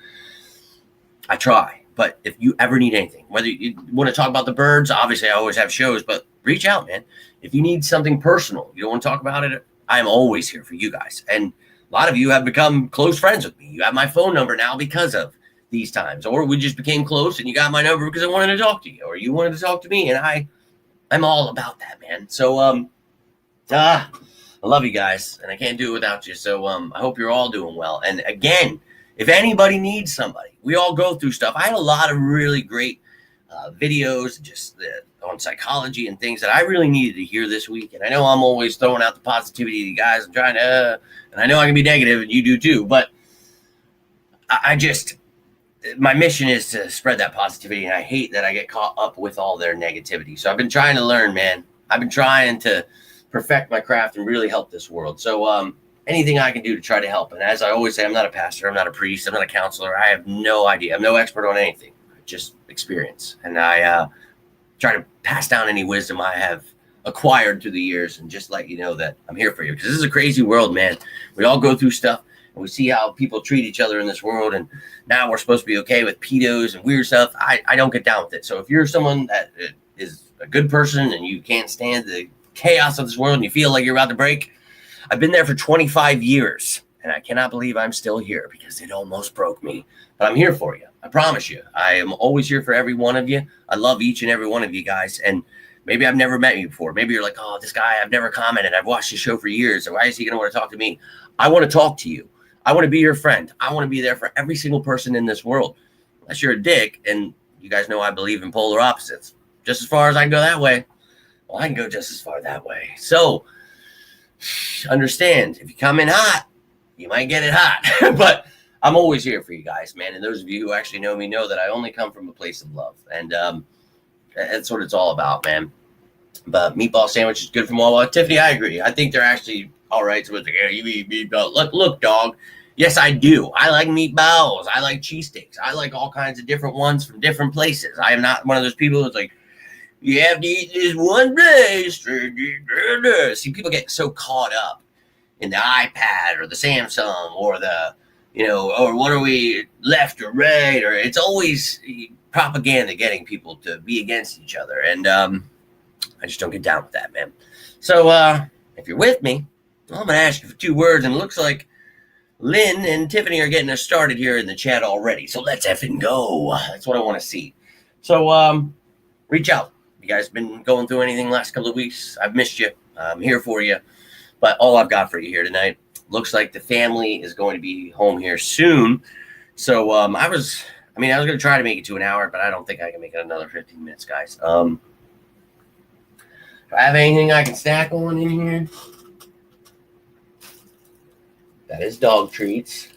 I try. But if you ever need anything, whether you want to talk about the birds, obviously I always have shows, but reach out, man. If you need something personal, you don't want to talk about it, I'm always here for you guys. And a lot of you have become close friends with me. You have my phone number now because of these times. Or we just became close and you got my number because I wanted to talk to you. Or you wanted to talk to me. And I'm all about that, man. So I love you guys. And I can't do it without you. So I hope you're all doing well. And again, if anybody needs somebody, we all go through stuff. I had a lot of really great videos just on psychology and things that I really needed to hear this week. And I know I'm always throwing out the positivity to you guys. I'm trying to, and I know I can be negative and you do too, but my mission is to spread that positivity. And I hate that I get caught up with all their negativity. So I've been trying to learn, man. I've been trying to perfect my craft and really help this world. So, anything I can do to try to help. And as I always say, I'm not a pastor. I'm not a priest. I'm not a counselor. I have no idea. I'm no expert on anything. Just experience. And I try to pass down any wisdom I have acquired through the years and just let you know that I'm here for you. Because this is a crazy world, man. We all go through stuff and we see how people treat each other in this world. And now we're supposed to be okay with pedos and weird stuff. I don't get down with it. So if you're someone that is a good person and you can't stand the chaos of this world and you feel like you're about to break, I've been there for 25 years, and I cannot believe I'm still here because it almost broke me. But I'm here for you. I promise you. I am always here for every one of you. I love each and every one of you guys. And maybe I've never met you before. Maybe you're like, oh, this guy, I've never commented. I've watched his show for years. So why is he going to want to talk to me? I want to talk to you. I want to be your friend. I want to be there for every single person in this world. Unless you're a dick, and you guys know I believe in polar opposites. Just as far as I can go that way, well, I can go just as far that way. So, understand, if you come in hot, you might get it hot. But I'm always here for you guys, man. And those of you who actually know me know that I only come from a place of love. And that's what it's all about, man. But meatball sandwich is good from Wawa. Tiffany, I agree. I think they're actually all right. So it's like, yeah, you eat meatballs. Look, dog. Yes, I do. I like meatballs. I like cheesesteaks. I like all kinds of different ones from different places. I am not one of those people that's like, you have to eat this one place. See, people get so caught up in the iPad or the Samsung or the, or what are we, left or right? Or it's always propaganda getting people to be against each other. And I just don't get down with that, man. So if you're with me, I'm going to ask you for 2 words. And it looks like Lynn and Tiffany are getting us started here in the chat already. So let's effing go. That's what I want to see. So reach out. You guys been going through anything last couple of weeks? I've missed you. I'm here for you. But all I've got for you here tonight, looks like the family is going to be home here soon. So I was going to try to make it to an hour, but I don't think I can make it another 15 minutes, guys. Do I have anything I can snack on in here? That is dog treats.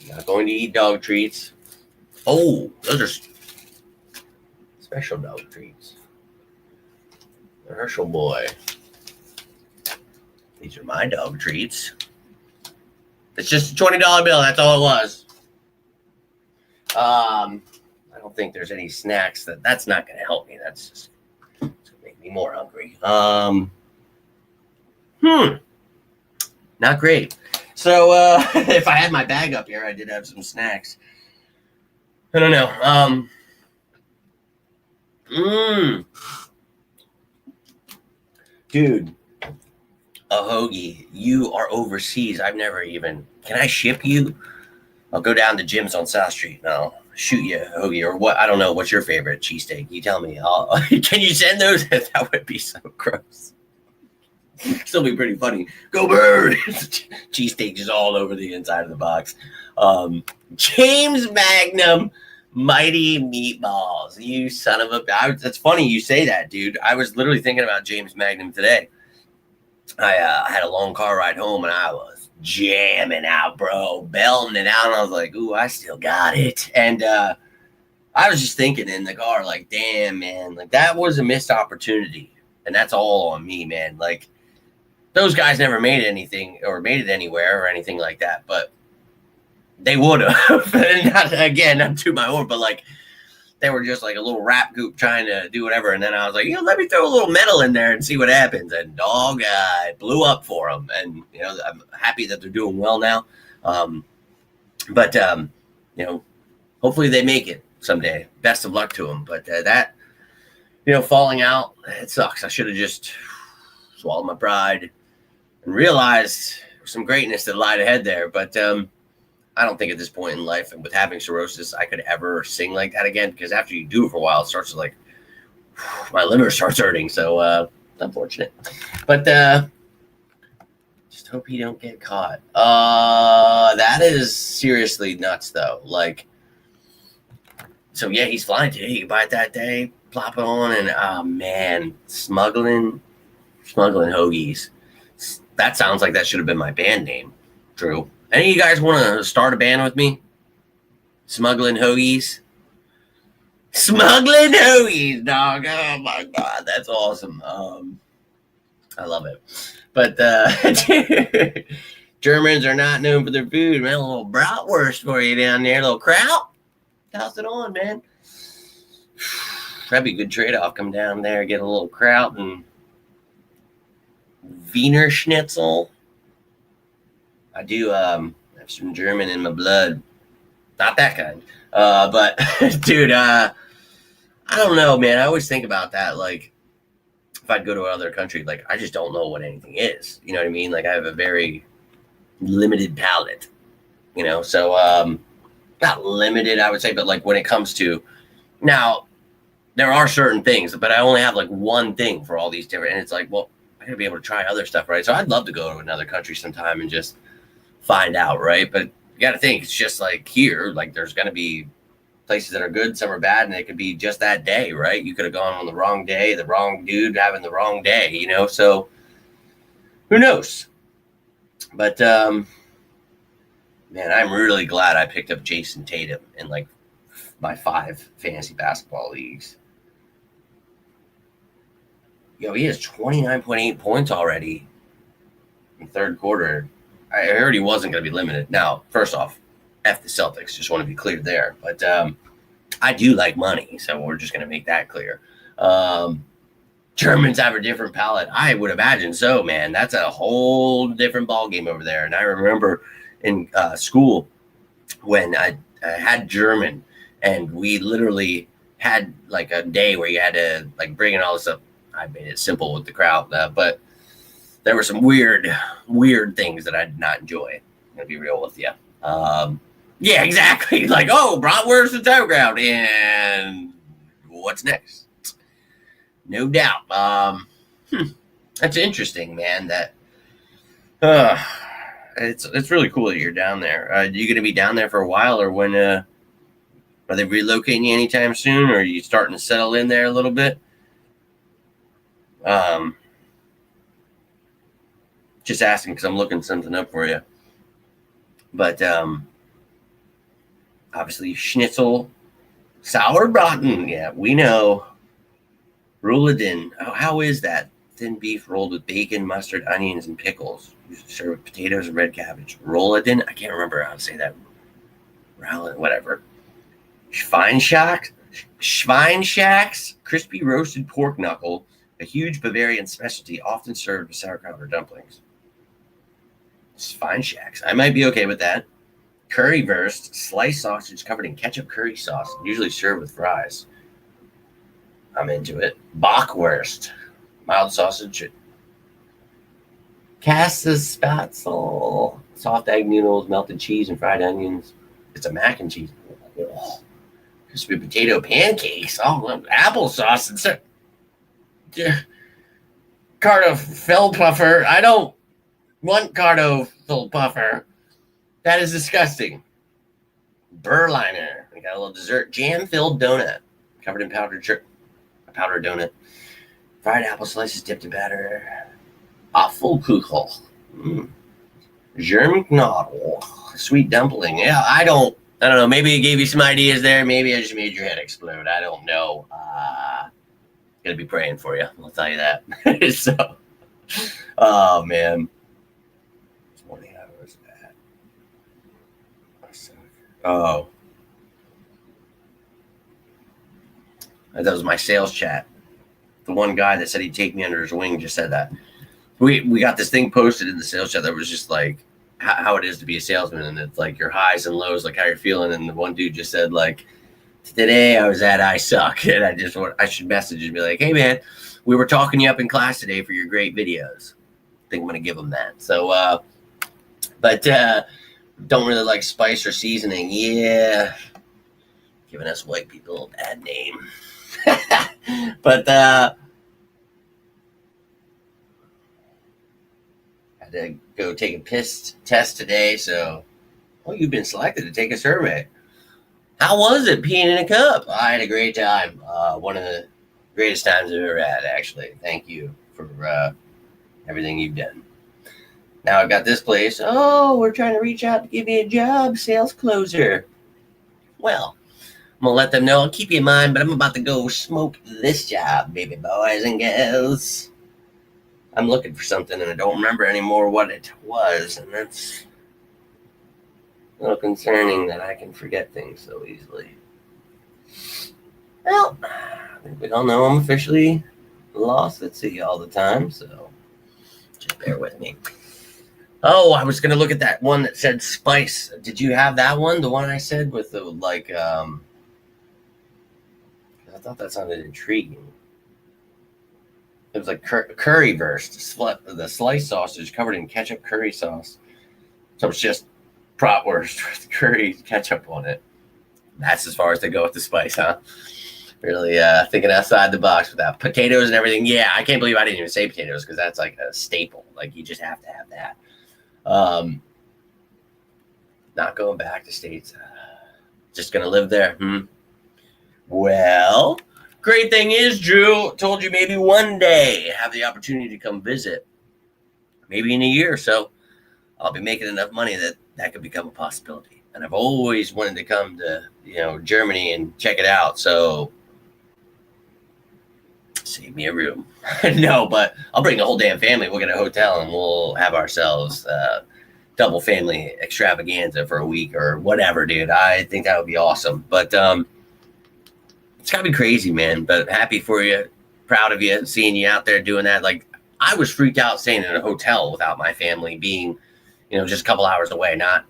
I'm not going to eat dog treats. Oh, those are special dog treats. The Herschel boy. These are my dog treats. It's just a $20 bill. That's all it was. I don't think there's any snacks. That's not going to help me. That's just going to make me more hungry. Not great. So if I had my bag up here, I did have some snacks. I don't know. Dude, a hoagie. You are overseas. I've never even. Can I ship you? I'll go down to Jim's on South Street and I'll shoot you a hoagie or what? I don't know. What's your favorite cheesesteak? You tell me. Can you send those? That would be so gross. Still be pretty funny. Go Bird! Cheesesteak just all over the inside of the box. James Magnum Mighty Meatballs. You son of a... That's funny you say that, dude. I was literally thinking about James Magnum today. I had a long car ride home and I was jamming out, bro. Belting it out. And I was like, ooh, I still got it. And I was just thinking in the car, like, damn, man. Like, that was a missed opportunity. And that's all on me, man. Like, those guys never made anything or made it anywhere or anything like that, but they would have. Not to my own, but like they were just like a little rap group trying to do whatever. And then I was like, let me throw a little metal in there and see what happens. And dog, it blew up for them. And, I'm happy that they're doing well now. But hopefully they make it someday. Best of luck to them. But that, falling out, it sucks. I should have just swallowed my pride and realized some greatness that lied ahead there. But I don't think at this point in life and with having cirrhosis, I could ever sing like that again, because after you do it for a while, it starts to like, my liver starts hurting. So it's unfortunate. But just hope he don't get caught. That is seriously nuts though. Like, so yeah, he's flying today. You can buy it that day, plop it on, and oh man, smuggling hoagies. That sounds like that should have been my band name. True. Any of you guys want to start a band with me? Smuggling hoagies? Smuggling hoagies, dog. Oh my God, that's awesome. I love it. But Germans are not known for their food, man. A little bratwurst for you down there, a little kraut. Toss it on, man. That'd be a good trade-off. Come down there, get a little kraut and Wiener Schnitzel. I do have some German in my blood. Not that kind. But, dude, I don't know, man. I always think about that. Like, if I'd go to another country, like, I just don't know what anything is. You know what I mean? Like, I have a very limited palate, So, not limited, I would say, but, like, when it comes to... Now, there are certain things, but I only have, like, one thing for all these different... And it's like, well, I gotta be able to try other stuff, right? So I'd love to go to another country sometime and just find out, right? But you gotta think, it's just like here, like there's gonna be places that are good, some are bad, and it could be just that day, right? You could have gone on the wrong day, the wrong dude having the wrong day, So who knows? But man, I'm really glad I picked up Jason Tatum in like my 5 fantasy basketball leagues. Yo, he has 29.8 points already in third quarter. I heard he wasn't going to be limited. Now, first off, F the Celtics. Just want to be clear there. But I do like money, so we're just going to make that clear. Germans have a different palate. I would imagine so, man. That's a whole different ballgame over there. And I remember in school when I had German, and we literally had like a day where you had to like bring in all this stuff. I made it simple with the crowd, but there were some weird things that I did not enjoy. I'm gonna be real with you. Yeah, exactly. Like, oh, bratwurst and sauerkraut, and what's next? No doubt. That's interesting, man. That it's really cool that you're down there. Are you gonna be down there for a while, or when? Are they relocating you anytime soon, or are you starting to settle in there a little bit? Just asking because I'm looking something up for you. But obviously schnitzel, sauerbraten. Yeah, we know. Rouladen. How is that? Thin beef rolled with bacon, mustard, onions, and pickles. Served with potatoes and red cabbage. Rouladen. I can't remember how to say that. Whatever. Schweinschacks, crispy roasted pork knuckle, a huge Bavarian specialty, often served with sauerkraut or dumplings. Schweinschacks. I might be okay with that. Currywurst, sliced sausage covered in ketchup curry sauce, usually served with fries. I'm into it. Bockwurst, mild sausage. Käsespätzle, soft egg noodles, melted cheese, and fried onions. It's a mac and cheese. Oh. Crispy potato pancakes. Oh, applesauce and stuff. Kartoffelpuffer. I don't want Kartoffelpuffer. That is disgusting. Berliner. We got a little dessert. Jam-filled donut covered in powdered donut. Fried apple slices dipped in batter. Apfelkuchen. Germknödel. Sweet dumpling. Yeah, I don't know. Maybe it gave you some ideas there. Maybe I just made your head explode. I don't know. Gonna be praying for you. I'll tell you that. So, oh man. 20 hours at. Oh. That was my sales chat. The one guy that said he'd take me under his wing just said that. We got this thing posted in the sales chat that was just like how it is to be a salesman, and it's like your highs and lows, like how you're feeling. And the one dude just said like, today I was at I suck, and I should message and be like, hey man, we were talking you up in class today for your great videos. I think I'm gonna give them that. So, but don't really like spice or seasoning. Yeah, giving us white people a bad name. But had to go take a piss test today. So, you've been selected to take a survey. How was it peeing in a cup? I had a great time. One of the greatest times I've ever had, actually. Thank you for everything you've done. Now I've got this place. Oh, we're trying to reach out to give you a job, sales closer. Well, I'm going to let them know. I'll keep you in mind, but I'm about to go smoke this job, baby boys and girls. I'm looking for something, and I don't remember anymore what it was, and that's a little concerning that I can forget things so easily. Well, I think we all know I'm officially lost at sea all the time, so just bear with me. Oh, I was going to look at that one that said spice. Did you have that one? The one I said with the, like, I thought that sounded intriguing. It was like currywurst, the sliced sausage covered in ketchup curry sauce. So it's just bratwurst with curry ketchup on it. That's as far as they go with the spice, huh? Really thinking outside the box with that. Potatoes and everything. Yeah, I can't believe I didn't even say potatoes because that's like a staple. Like you just have to have that. Not going back to States. Just going to live there. Well, great thing is, Drew, told you maybe one day have the opportunity to come visit. Maybe in a year or so. I'll be making enough money that could become a possibility. And I've always wanted to come to, Germany and check it out. So save me a room. No, but I'll bring the whole damn family. We'll get a hotel and we'll have ourselves double family extravaganza for a week or whatever, dude. I think that would be awesome. But it's gotta be crazy, man. But happy for you, proud of you, seeing you out there doing that. Like, I was freaked out staying in a hotel without my family, being, just a couple hours away, not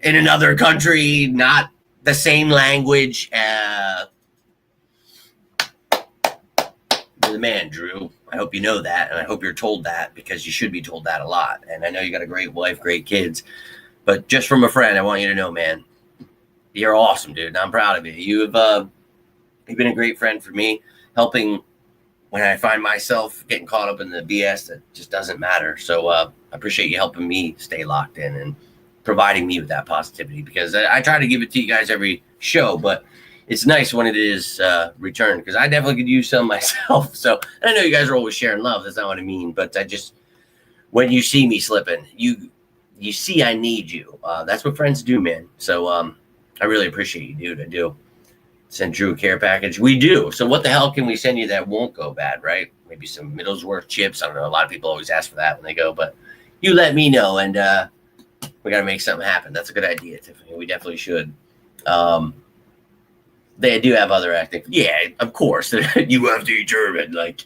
in another country, not the same language. You're the man, Drew. I hope you know that, and I hope you're told that, because you should be told that a lot. And I know you got a great wife, great kids, but just from a friend, I want you to know, man, you're awesome, dude, and I'm proud of you. You've been a great friend for me, helping when I find myself getting caught up in the BS that just doesn't matter. So I appreciate you helping me stay locked in and providing me with that positivity, because I try to give it to you guys every show, but it's nice when it is returned, because I definitely could use some myself. So, and I know you guys are always sharing love. That's not what I mean. But when you see me slipping, you see I need you. That's what friends do, man. So I really appreciate you, dude. I do. Send Drew a care package. We do. So what the hell can we send you that won't go bad, right? Maybe some Middlesworth chips. I don't know. A lot of people always ask for that when they go. But you let me know, and we got to make something happen. That's a good idea, Tiffany. We definitely should. They do have other acting. Yeah, of course. You have to be German. Like,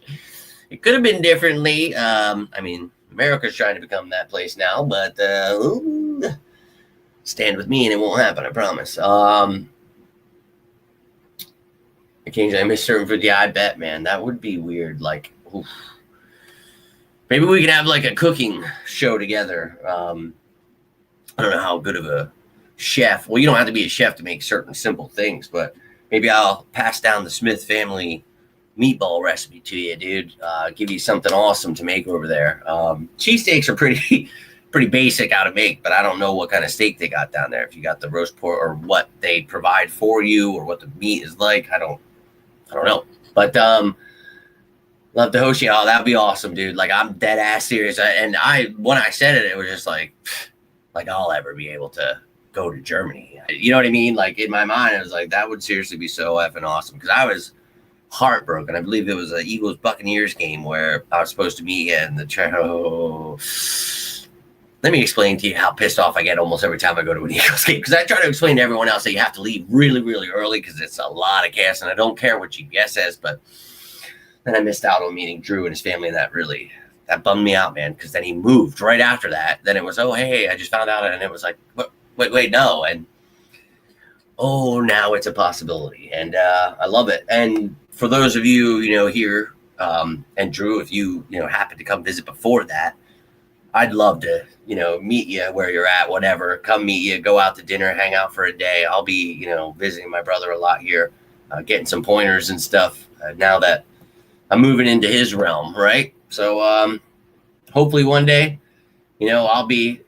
it could have been differently. I mean, America's trying to become that place now, but stand with me and it won't happen, I promise. Occasionally I miss certain food. Yeah, I bet, man. That would be weird. Like, oof. Maybe we could have like a cooking show together. I don't know how good of a chef. Well, you don't have to be a chef to make certain simple things, but maybe I'll pass down the Smith family meatball recipe to you, dude. Give you something awesome to make over there. Cheesesteaks are pretty basic how to make, but I don't know what kind of steak they got down there. If you got the roast pork or what they provide for you or what the meat is like, I don't know. But love to host you. Oh, that'd be awesome, dude. Like, I'm dead ass serious. When I said it, it was just like I'll ever be able to go to Germany. You know what I mean? Like, in my mind, I was like, that would seriously be so effing awesome, because I was heartbroken. I believe it was an Eagles Buccaneers game where I was supposed to meet you in the Let me explain to you how pissed off I get almost every time I go to an Eagles game, because I try to explain to everyone else that you have to leave really, really early because it's a lot of gas, and I don't care what GPS says, but then I missed out on meeting Drew and his family, and that bummed me out, man, because then he moved right after that. Then it was, oh, hey, I just found out, and it was like, wait, no, and oh, now it's a possibility, and I love it. And for those of you, here, and Drew, if you, happen to come visit before that, I'd love to, meet you where you're at, whatever, come meet you, go out to dinner, hang out for a day. I'll be, visiting my brother a lot here, getting some pointers and stuff now that I'm moving into his realm, right? So hopefully one day, he'll be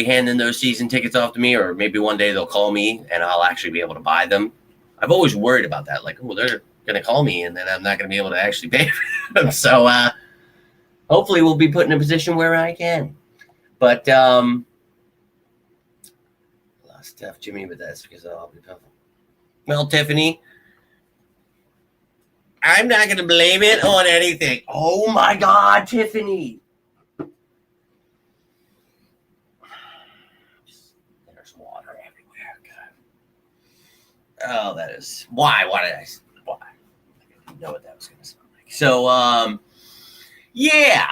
handing those season tickets off to me, or maybe one day they'll call me and I'll actually be able to buy them. I've always worried about that. Like, oh, they're going to call me and then I'm not going to be able to actually pay for them. So hopefully we'll be put in a position where I can. But lost stuff, Jimmy, but that's because I'll be tough. Well, Tiffany, I'm not going to blame it on anything. Oh, my God, Tiffany. There's water everywhere. God. Oh, that is... Why? Why? I didn't know what that was going to sound like. So, yeah.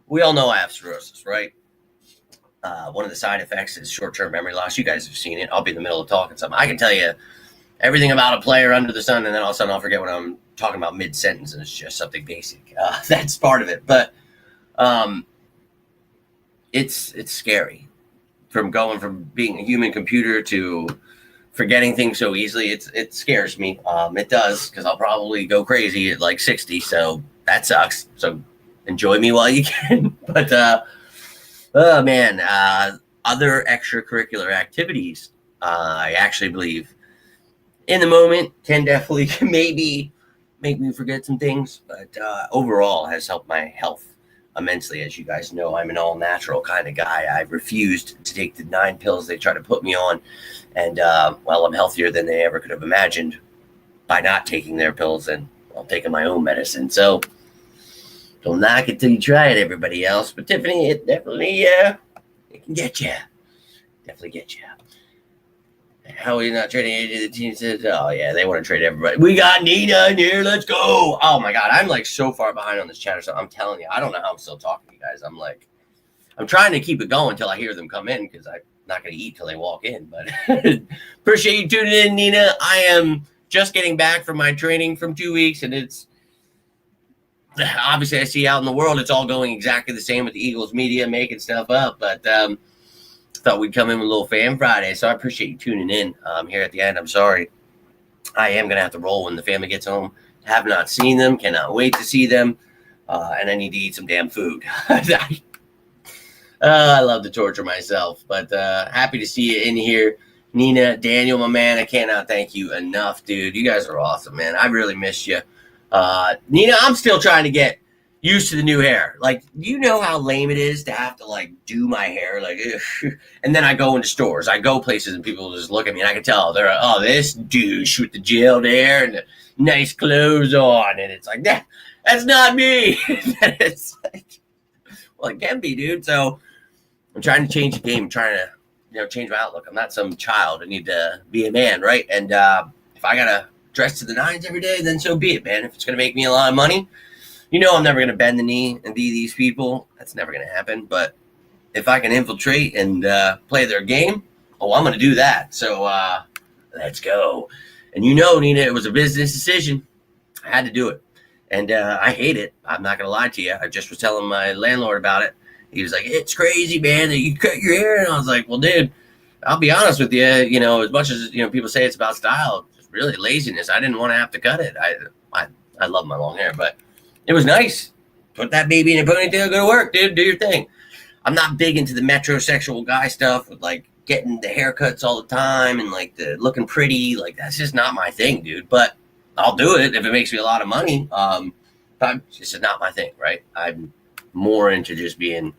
We all know I have cirrhosis, right? One of the side effects is short-term memory loss. You guys have seen it. I'll be in the middle of talking something. I can tell you everything about a player under the sun, and then all of a sudden I'll forget what I'm talking about mid-sentence, and it's just something basic. That's part of it. But it's scary. From going from being a human computer to forgetting things so easily, it scares me. It does, because I'll probably go crazy at like 60, so that sucks. So enjoy me while you can. But oh man, other extracurricular activities, I actually believe in the moment can definitely maybe make me forget some things, but overall has helped my health immensely. As you guys know, I'm an all-natural kind of guy. I refused to take the 9 pills they tried to put me on. And, well, I'm healthier than they ever could have imagined by not taking their pills and taking my own medicine. So don't knock it till you try it, everybody else. But Tiffany, it definitely it can get you. Definitely get you. How are you not trading any of the team? Says, oh, yeah, they want to trade everybody. We got Nina in here. Let's go. Oh, my God. I'm like so far behind on this chatter. So I'm telling you, I don't know how I'm still talking to you guys. I'm trying to keep it going until I hear them come in because I'm not going to eat till they walk in. But appreciate you tuning in, Nina. I am just getting back from my training from 2 weeks, and it's obviously I see out in the world it's all going exactly the same with the Eagles media making stuff up, but thought we'd come in with a little Fan Friday, so I appreciate you tuning in here at the end. I'm sorry I am going to have to roll when the family gets home. Have not seen them, cannot wait to see them, and I need to eat some damn food. I love to torture myself, but happy to see you in here. Nina, Daniel, my man, I cannot thank you enough, dude. You guys are awesome, man. I really missed you. Nina, I'm still trying to get used to the new hair. Like, you know how lame it is to have to, like, do my hair? Like, ugh. And then I go into stores. I go places and people just look at me and I can tell. They're like, oh, this douche with the gelled hair and the nice clothes on. And it's like, that's not me. It's like, well, it can be, dude. So I'm trying to change the game. I'm trying to change my outlook. I'm not some child. I need to be a man, right? And if I gotta dress to the nines every day, then so be it, man. If it's gonna make me a lot of money, I'm never gonna bend the knee and be these people. That's never gonna happen. But if I can infiltrate and play their game, I'm gonna do that. So let's go. And Nina, it was a business decision. I had to do it, and I hate it. I'm not gonna lie to you. I just was telling my landlord about it. He was like, it's crazy, man, that you cut your hair. And I was like, well, dude, I'll be honest with you. As much as, people say it's about style, it's really laziness. I didn't want to have to cut it. I love my long hair, but it was nice. Put that baby in a ponytail, go to work, dude. Do your thing. I'm not big into the metrosexual guy stuff with, like, getting the haircuts all the time and, like, the looking pretty. Like, that's just not my thing, dude. But I'll do it if it makes me a lot of money. But it's just not my thing, right? I'm more into just being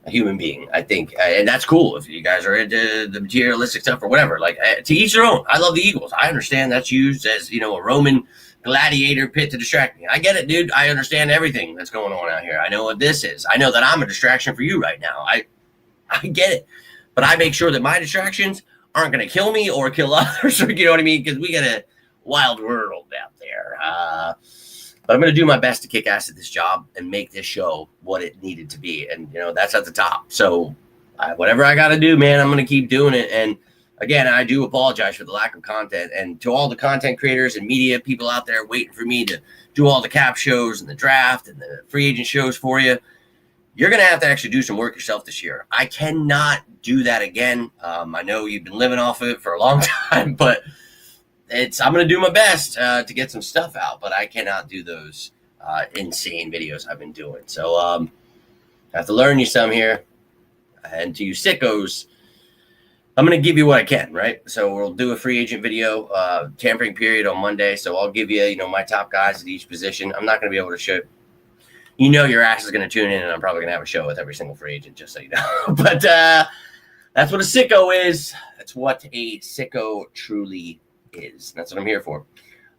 a human being, I think, and that's cool if you guys are into the materialistic stuff or whatever. Like, to each their own. I love the Eagles. I understand that's used as a Roman gladiator pit to distract me. I get it, dude. I understand everything that's going on out here. I know what this is. I know that I'm a distraction for you right now. I get it, but I make sure that my distractions aren't going to kill me or kill others. Or, you know what I mean? Because we got a wild world out there. But I'm going to do my best to kick ass at this job and make this show what it needed to be. And, that's at the top. So whatever I got to do, man, I'm going to keep doing it. And again, I do apologize for the lack of content. And to all the content creators and media people out there waiting for me to do all the cap shows and the draft and the free agent shows for you, you're going to have to actually do some work yourself this year. I cannot do that again. I know you've been living off of it for a long time, but I'm going to do my best to get some stuff out, but I cannot do those insane videos I've been doing. So I have to learn you some here. And to you sickos, I'm going to give you what I can, right? So we'll do a free agent video, tampering period on Monday. So I'll give you, my top guys at each position. I'm not going to be able to show. Your ass is going to tune in, and I'm probably going to have a show with every single free agent, just so you know. But that's what a sicko is. That's what a sicko truly is. That's what I'm here for.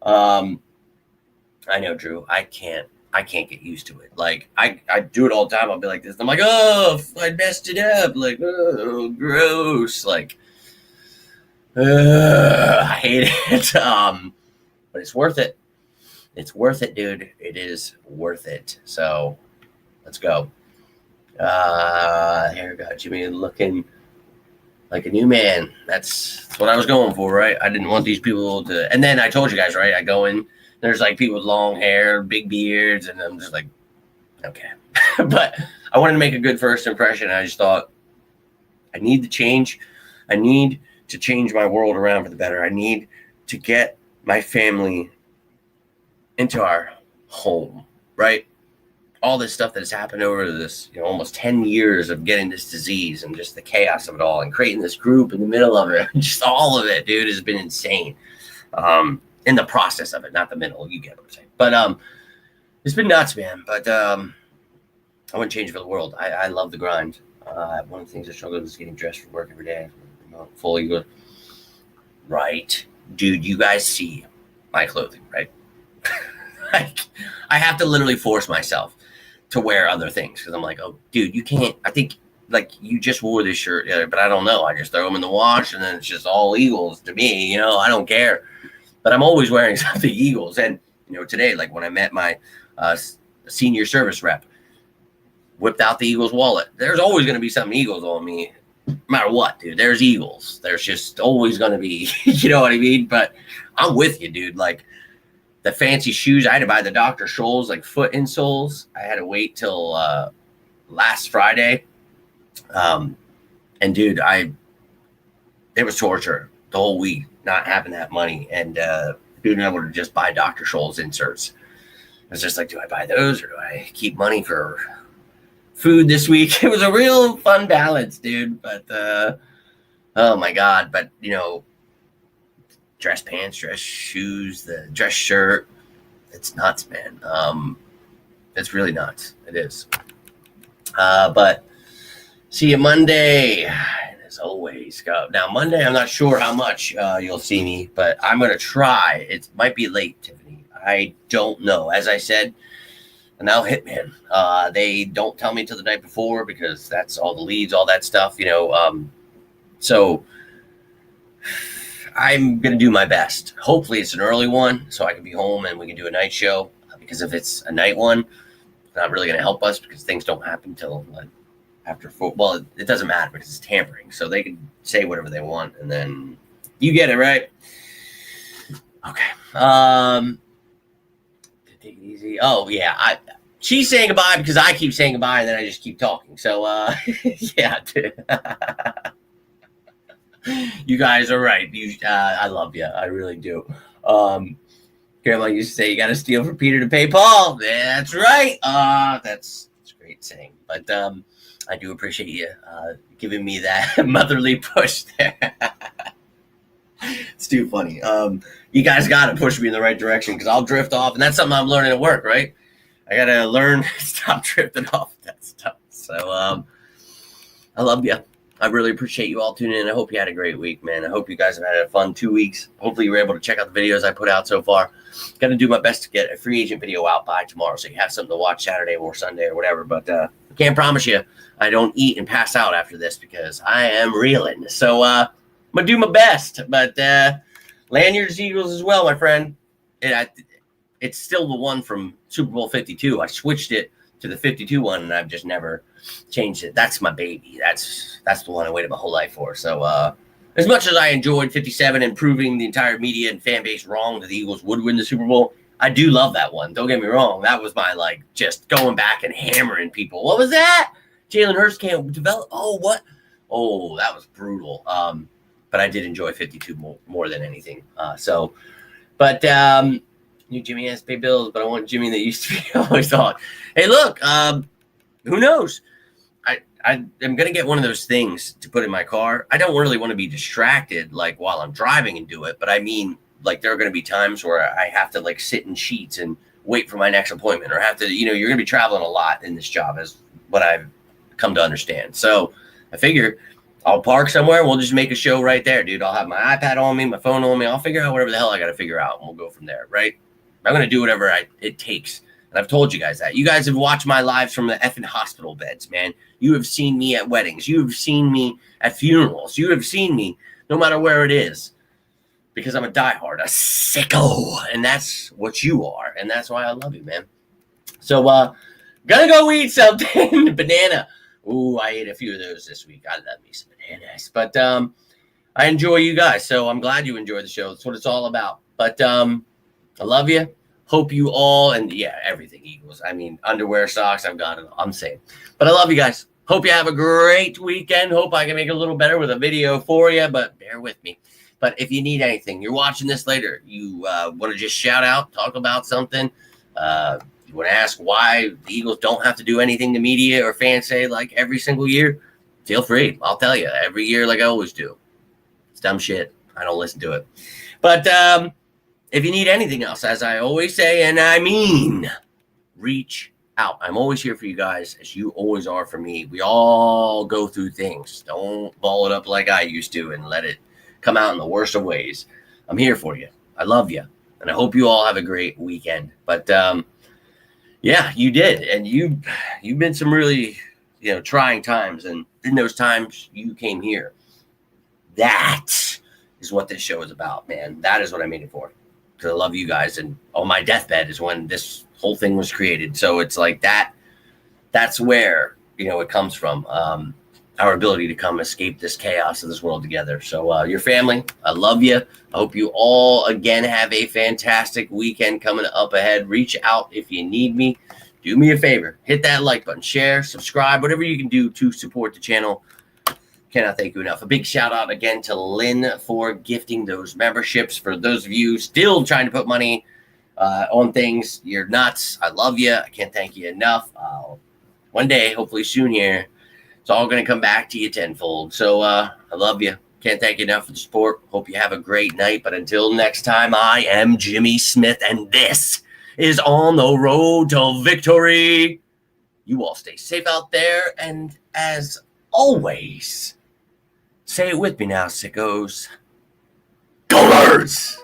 I know, Drew. I can't get used to it. Like, I do it all the time. I'll be like this. I'm like, oh, I messed it up. Like, oh, gross. Like, I hate it. But it's worth it. It's worth it, dude. It is worth it. So let's go. Here we go. Jimmy looking like a new man. That's what I was going for, right? I didn't want these people to. And then I told you guys, right? I go in. There's like people with long hair, big beards, and I'm just like, okay. But I wanted to make a good first impression. I just thought, I need to change. I need to change my world around for the better. I need to get my family into our home, right? All this stuff that has happened over this, almost 10 years of getting this disease and just the chaos of it all and creating this group in the middle of it. Just all of it, dude, has been insane. In the process of it, not the middle, you get what I'm saying. But it's been nuts, man. But I wouldn't change it for the world. I love the grind. One of the things I struggle with is getting dressed for work every day. Fully good. Right. Dude, you guys see my clothing, right? Like, I have to literally force myself to wear other things because I'm like, oh, dude, you can't. I think, like, you just wore this shirt, but I don't know. I just throw them in the wash, and then it's just all Eagles to me. I don't care. But I'm always wearing something Eagles. And, today, like, when I met my senior service rep, whipped out the Eagles wallet. There's always going to be some Eagles on me, no matter what, dude. There's Eagles. There's just always going to be, you know what I mean? But I'm with you, dude. Like, the fancy shoes, I had to buy the Dr. Scholl's, like, foot insoles. I had to wait till last Friday. And, dude, it was torture the whole week not having that money and being able to just buy Dr. Scholl's inserts. I was just like, do I buy those or do I keep money for food this week? It was a real fun balance, dude. But oh my God. But dress pants, dress shoes, the dress shirt, it's nuts, man. It's really nuts. It is. But see you Monday. And as always, now Monday, I'm not sure how much you'll see me, but I'm gonna try. It might be late, Tiffany. I don't know. As I said, and now Hitman, they don't tell me till the night before because that's all the leads, all that stuff, so I'm going to do my best. Hopefully it's an early one so I can be home and we can do a night show, because if it's a night one, it's not really going to help us because things don't happen till after football. Well, it doesn't matter because it's tampering, so they can say whatever they want, and then you get it, right? Okay. Take it easy. Oh yeah, she's saying goodbye because I keep saying goodbye and then I just keep talking. So yeah, you guys are right. I love you. I really do. Grandma used to say you got to steal from Peter to pay Paul. That's right. That's a great saying. But I do appreciate you giving me that motherly push there. It's too funny. You guys got to push me in the right direction because I'll drift off, and that's something I'm learning at work, right? I got to learn to stop drifting off that stuff. So I love you. I really appreciate you all tuning in. I hope you had a great week, man. I hope you guys have had a fun 2 weeks. Hopefully you were able to check out the videos I put out so far. Going to do my best to get a free agent video out by tomorrow so you have something to watch Saturday or Sunday or whatever. But I can't promise you I don't eat and pass out after this because I am reeling. So I'm going to do my best. But Lanyards Eagles as well, my friend. It's still the one from Super Bowl 52. I switched it to the 52 one, and I've just never changed it. That's my baby. That's the one I waited my whole life for. So as much as I enjoyed 57 and proving the entire media and fan base wrong that the Eagles would win the Super Bowl, I do love that one. Don't get me wrong. That was my, just going back and hammering people. What was that? Jalen Hurts can't develop. Oh, what? Oh, that was brutal. But I did enjoy 52 more than anything. Knew Jimmy has to pay bills, but I want Jimmy that used to be. I always thought, hey, look, who knows? I'm going to get one of those things to put in my car. I don't really want to be distracted, while I'm driving and do it. But I mean, there are going to be times where I have to, sit in sheets and wait for my next appointment or have to, you're going to be traveling a lot in this job is what I've come to understand. So I figure I'll park somewhere and we'll just make a show right there, dude. I'll have my iPad on me, my phone on me. I'll figure out whatever the hell I got to figure out, and we'll go from there, right? I'm going to do whatever it takes. And I've told you guys that. You guys have watched my lives from the effing hospital beds, man. You have seen me at weddings. You have seen me at funerals. You have seen me no matter where it is because I'm a diehard, a sicko. And that's what you are. And that's why I love you, man. So, gonna go eat something. Banana. Ooh, I ate a few of those this week. I love me some bananas. But I enjoy you guys. So I'm glad you enjoy the show. That's what it's all about. But I love you. Hope you all, and yeah, everything Eagles. I mean, underwear, socks, I've got it. I'm saying. But I love you guys. Hope you have a great weekend. Hope I can make it a little better with a video for you, but bear with me. But if you need anything, you're watching this later, you want to just shout out, talk about something, you want to ask why the Eagles don't have to do anything the media or fans say every single year, feel free. I'll tell you every year like I always do. It's dumb shit. I don't listen to it. But if you need anything else, as I always say, and I mean, reach out. I'm always here for you guys, as you always are for me. We all go through things. Don't ball it up like I used to and let it come out in the worst of ways. I'm here for you. I love you. And I hope you all have a great weekend. But yeah, you did. And you've been some really, trying times. And in those times, you came here. That is what this show is about, man. That is what I made it for. Because I love you guys. And on my deathbed is when this whole thing was created. So it's like that's where, it comes from. Our ability to come escape this chaos of this world together. So your family, I love you. I hope you all, again, have a fantastic weekend coming up ahead. Reach out if you need me. Do me a favor. Hit that like button, share, subscribe, whatever you can do to support the channel. Cannot thank you enough. A big shout out again to Lynn for gifting those memberships. For those of you still trying to put money on things, you're nuts. I love you. I can't thank you enough. One day, hopefully soon here, it's all going to come back to you tenfold. So I love you. Can't thank you enough for the support. Hope you have a great night. But until next time, I am Jimmy Smith, and this is On the Road to Victory. You all stay safe out there. And as always, say it with me now, sickos. Go Birds!